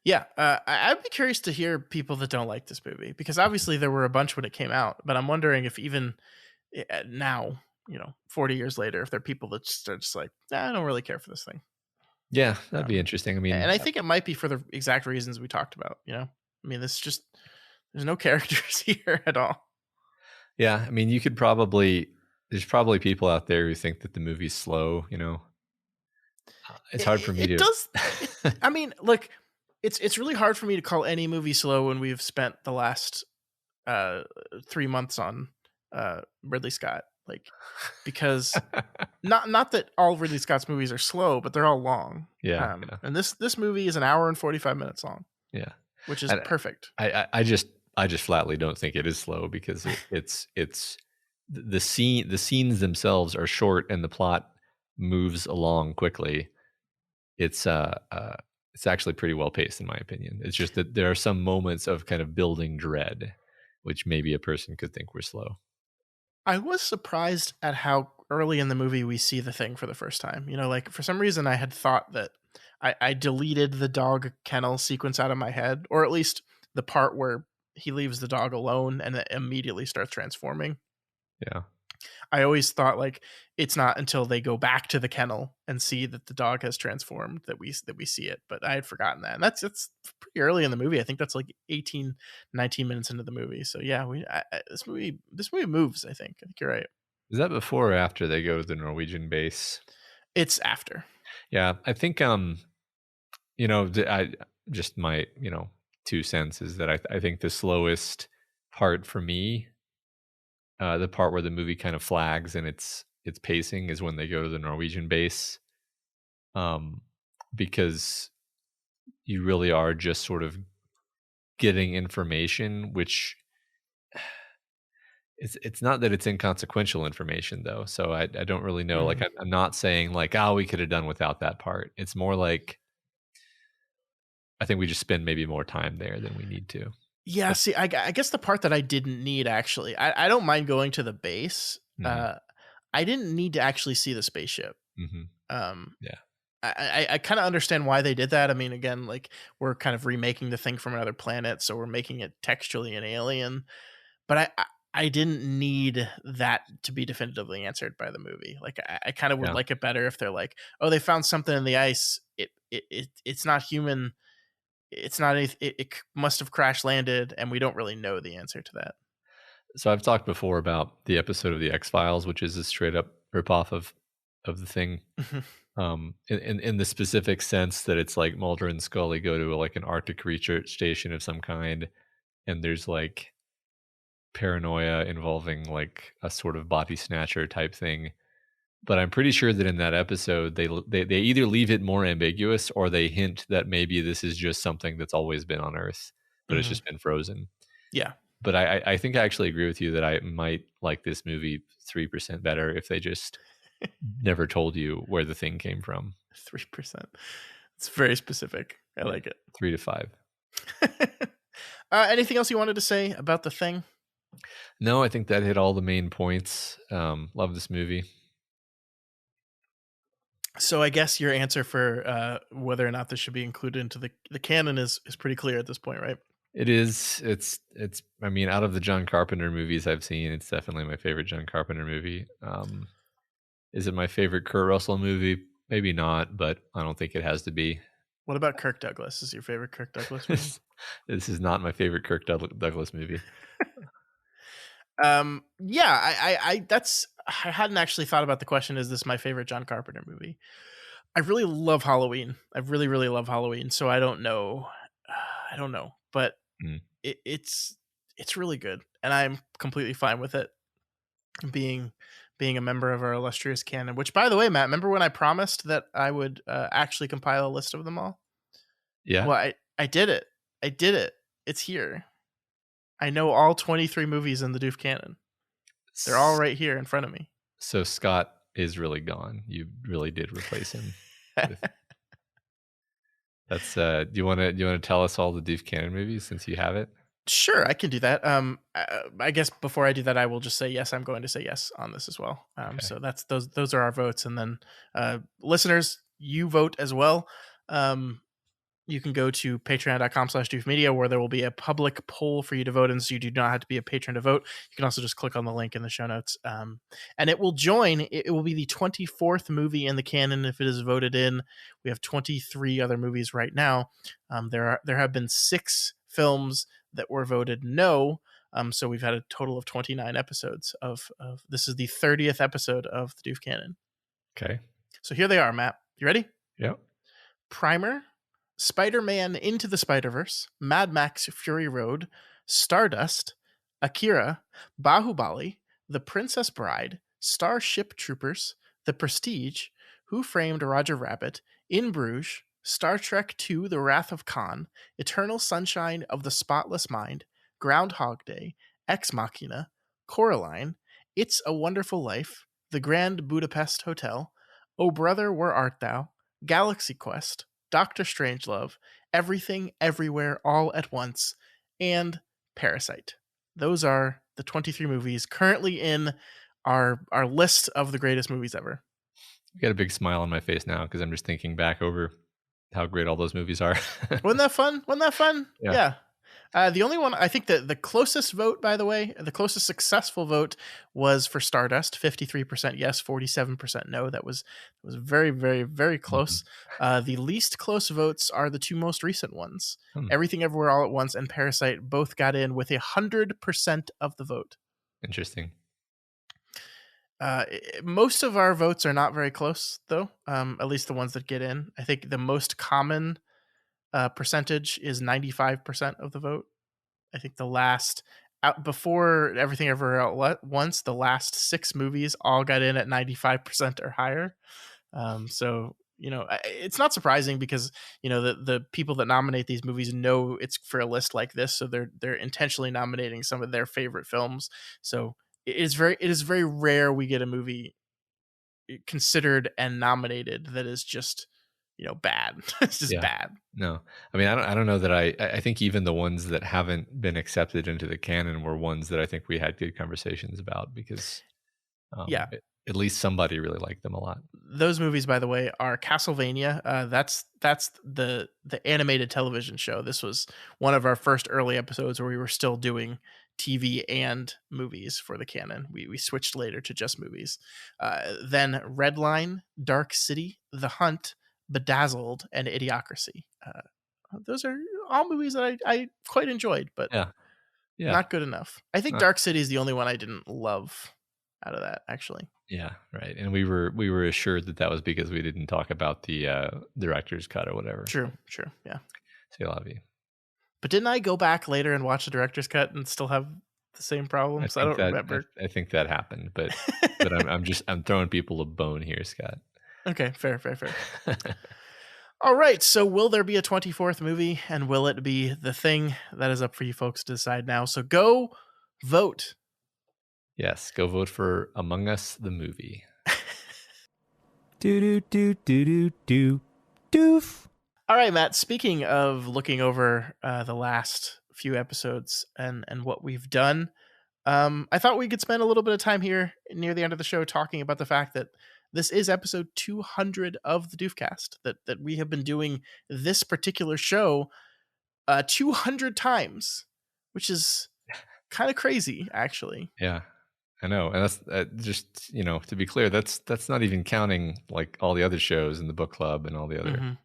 Yeah, I'd be curious to hear people that don't like this movie, because obviously there were a bunch when it came out, but I'm wondering if even now, 40 years later, if there are people that just are just like, nah, I don't really care for this thing.
Yeah, that'd be
Um,
interesting. I mean,
and I think it might be for the exact reasons we talked about. I mean, there's no characters here at all.
yeah, I mean, there's probably people out there who think that the movie's slow, It's hard for me
It
to.
does. I mean, look, it's really hard for me to call any movie slow when we've spent the last 3 months on Ridley Scott, because not that all Ridley Scott's movies are slow, but they're all long.
Yeah,
And this movie is an hour and 45 minutes long,
yeah.
which is
And
perfect.
I just flatly don't think it is slow, because it's the scenes themselves are short and the plot moves along quickly. It's actually pretty well paced, in my opinion. It's just that there are some moments of kind of building dread, which maybe a person could think were slow.
I was surprised at how early in the movie we see the thing for the first time. For some reason I had thought that I deleted the dog kennel sequence out of my head, or at least the part where he leaves the dog alone and it immediately starts transforming.
Yeah.
I always thought it's not until they go back to the kennel and see that the dog has transformed that we see it, but I had forgotten that. And that's pretty early in the movie. I think that's 18, 19 minutes into the movie. So yeah, this movie moves. I think you're right.
Is that before or after they go to the Norwegian base?
It's after.
Yeah, I think I just my 2 cents is that I think the slowest part for me, the part where the movie kind of flags and its pacing, is when they go to the Norwegian base, because you really are just sort of getting information, which it's not that it's inconsequential information though. So I don't really know. Like, I'm not saying like, oh, we could have done without that part. It's more like, I think we just spend maybe more time there than we need to.
Yeah, see, I guess the part that I didn't need, actually, I don't mind going to the base.
Mhm.
I didn't need to actually see the spaceship.
Yeah.
I kind of understand why they did that. I mean, again, we're kind of remaking the thing from another planet, so we're making it textually an alien. But I didn't need that to be definitively answered by the movie. I kind of would like it better if they're like, oh, they found something in the ice. It's not human. It's not anything. It must have crash landed, and we don't really know the answer to that.
So I've talked before about the episode of the X-Files, which is a straight up ripoff of the thing. In the specific sense that it's like Mulder and Scully go to an Arctic research station of some kind, and there's paranoia involving a sort of body snatcher type thing. But I'm pretty sure that in that episode they either leave it more ambiguous, or they hint that maybe this is just something that's always been on Earth, but it's just been frozen.
Yeah.
But I think I actually agree with you that I might like this movie 3% better if they just never told you where the thing came from.
3%. It's very specific. I like it.
3 to 5.
Anything else you wanted to say about the thing?
No, I think that hit all the main points. Love this movie.
So I guess your answer for whether or not this should be included into the canon is pretty clear at this point, right?
It is. I mean, out of the John Carpenter movies I've seen, it's definitely my favorite John Carpenter movie. Is it my favorite Kurt Russell movie? Maybe not, but I don't think it has to be.
What about Kirk Douglas? Is your favorite Kirk Douglas movie?
This is not my favorite Kirk Douglas movie.
Yeah, I hadn't actually thought about the question, is this my favorite John Carpenter movie? I really love Halloween. I really, really love Halloween. So I don't know. But it's really good, and I'm completely fine with it being a member of our illustrious canon. Which, by the way, Matt, remember when I promised that I would actually compile a list of them all?
Yeah.
Well, I did it. It's here. I know all 23 movies in the Doof canon. They're all right here in front of me.
So Scott is really gone. You really did replace him. That's do you want to tell us all the Doof canon movies since you have it?
Sure, I can do that. I guess before I do that, I will just say yes. I'm going to say yes on this as well. Okay. So that's those are our votes, and then listeners, you vote as well. You can go to patreon.com/doofmedia, where there will be a public poll for you to vote in, so you do not have to be a patron to vote. You can also just click on the link in the show notes. And it will join. It will be the 24th movie in the canon if it is voted in. We have 23 other movies right now. There have been 6 films that were voted no. So we've had a total of 29 episodes of this is the 30th episode of the Doof canon.
Okay.
So here they are, Matt. You ready?
Yep.
Primer, Spider-Man Into the Spider-Verse, Mad Max Fury Road, Stardust, Akira, Bahubali, The Princess Bride, Starship Troopers, The Prestige, Who Framed Roger Rabbit, In Bruges, Star Trek II: The Wrath of Khan, Eternal Sunshine of the Spotless Mind, Groundhog Day, Ex Machina, Coraline, It's a Wonderful Life, The Grand Budapest Hotel, O Brother, Where Art Thou, Galaxy Quest, Doctor Strangelove, Everything, Everywhere, All at Once, and Parasite. Those are the 23 movies currently in our list of the greatest movies ever.
I got a big smile on my face now because I'm just thinking back over how great all those movies are.
Wasn't that fun? Yeah. The only one, I think that the closest vote, by the way, the closest successful vote was for Stardust, 53% yes, 47% no. That was very, very, very close. Mm-hmm. The least close votes are the 2 most recent ones. Everything Everywhere All at Once and Parasite both got in with 100% of the vote.
Interesting.
Most of our votes are not very close, though, at least the ones that get in. I think the most common percentage is 95% of the vote. I think the last before Everything Everywhere All at Once, the last 6 movies all got in at 95% or higher. So it's not surprising because the people that nominate these movies know it's for a list like this, so they're intentionally nominating some of their favorite films. So it is very rare we get a movie considered and nominated that is just bad. It's just bad.
No, I mean, I don't know that I think even the ones that haven't been accepted into the canon were ones that I think we had good conversations about because at least somebody really liked them a lot.
Those movies, by the way, are Castlevania. That's the animated television show. This was one of our first early episodes where we were still doing TV and movies for the canon. We switched later to just movies. Then Redline, Dark City, The Hunt, Bedazzled, and Idiocracy. Those are all movies that I quite enjoyed, but not good enough. I think Dark City is the only one I didn't love out of that, actually.
Yeah, right. And we were assured that was because we didn't talk about the director's cut or whatever.
True. Yeah.
So I love you.
But didn't I go back later and watch the director's cut and still have the same problems? I don't remember.
I think that happened, but I'm throwing people a bone here, Scott.
Okay, fair. All right, so will there be a 24th movie, and will it be The Thing? That is up for you folks to decide now. So go vote.
Yes, go vote for Among Us the movie.
Doof. All right, Matt, speaking of looking over the last few episodes and what we've done, I thought we could spend a little bit of time here near the end of the show talking about the fact that this is episode 200 of the Doofcast, that we have been doing this particular show 200 times, which is kind of crazy, actually.
Yeah, I know. And that's just, to be clear, that's not even counting like all the other shows in the book club and all the other,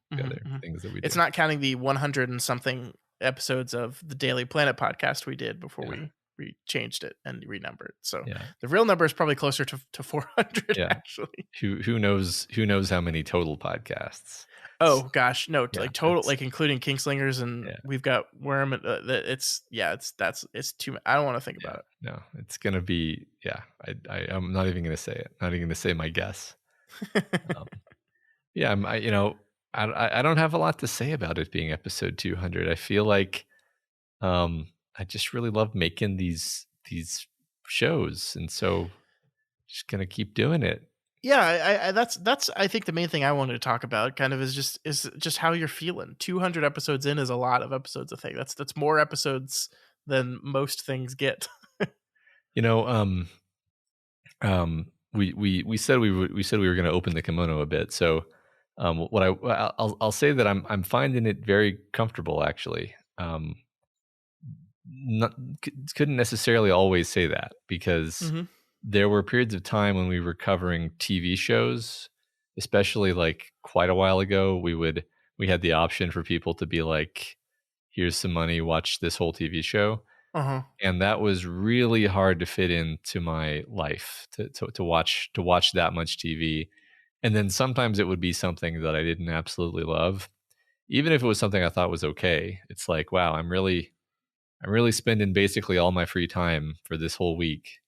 things that we do.
It's not counting the 100 and something episodes of the Daily Planet podcast we did before we changed it and renumbered. So the real number is probably closer to 400 actually.
Who knows how many total podcasts?
Oh gosh, no, like total, like including Kingslingers, and we've got Worm. It's too. I don't want to think about it.
No, it's gonna be. I'm not even gonna say it. Not even gonna say my guess. I don't have a lot to say about it being episode 200. I feel like, I just really love making these shows, and so just gonna keep doing it.
Yeah, that's I think the main thing I wanted to talk about kind of is just how you're feeling. 200 episodes in is a lot of episodes, I think. That's more episodes than most things get.
We said we were going to open the kimono a bit. So I'll say that I'm finding it very comfortable, actually. Couldn't necessarily always say that, because there were periods of time when we were covering TV shows, especially like quite a while ago. We had the option for people to be like, here's some money, watch this whole TV show. And that was really hard to fit into my life, to watch that much TV. And then sometimes it would be something that I didn't absolutely love, even if it was something I thought was okay. It's like, wow, I'm really spending basically all my free time for this whole week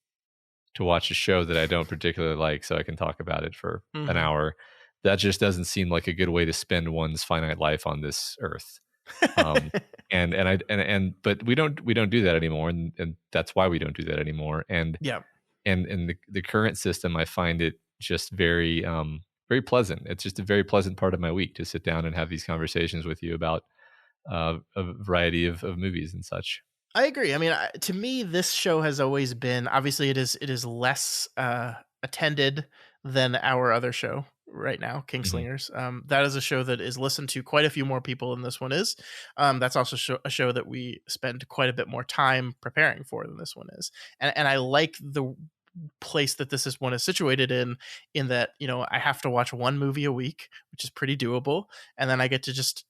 to watch a show that I don't particularly like, so I can talk about it for an hour. That just doesn't seem like a good way to spend one's finite life on this earth. But we don't do that anymore, and that's why we don't do that anymore. And the current system, I find it just very very pleasant. It's just a very pleasant part of my week to sit down and have these conversations with you about a variety of movies and such.
I agree. I mean, to me, this show has always been, obviously it is less attended than our other show right now, Kingslingers. That is a show that is listened to quite a few more people than this one is. That's also a show that we spend quite a bit more time preparing for than this one is. And I like the place that this one is situated in that, I have to watch one movie a week, which is pretty doable. And then I get to just,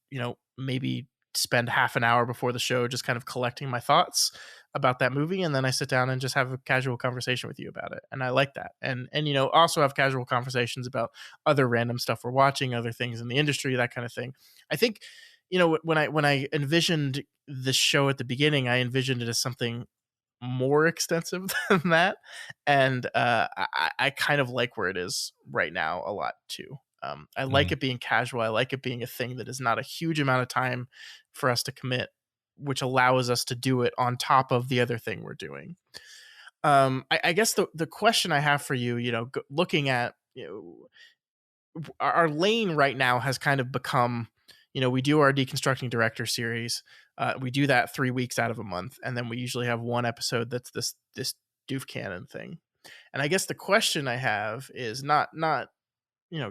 maybe spend half an hour before the show just kind of collecting my thoughts about that movie, and then I sit down and just have a casual conversation with you about it, and I like that. And also have casual conversations about other random stuff we're watching, other things in the industry, that kind of thing. I think when I envisioned this show at the beginning, I envisioned it as something more extensive than that, and I kind of like where it is right now a lot too. I like it being casual. I like it being a thing that is not a huge amount of time for us to commit, which allows us to do it on top of the other thing we're doing. I guess the question I have for you, looking at, our lane right now has kind of become, we do our Deconstructing Director series. We do that 3 weeks out of a month. And then we usually have one episode that's this Doof Canon thing. And I guess the question I have is not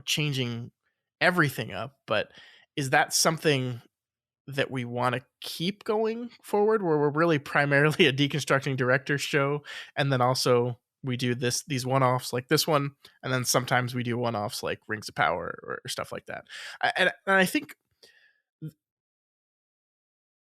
changing everything up, but is that something that we want to keep going forward, where we're really primarily a Deconstructing Director show, and then also we do these one-offs like this one, and then sometimes we do one-offs like Rings of Power or stuff like that? And I think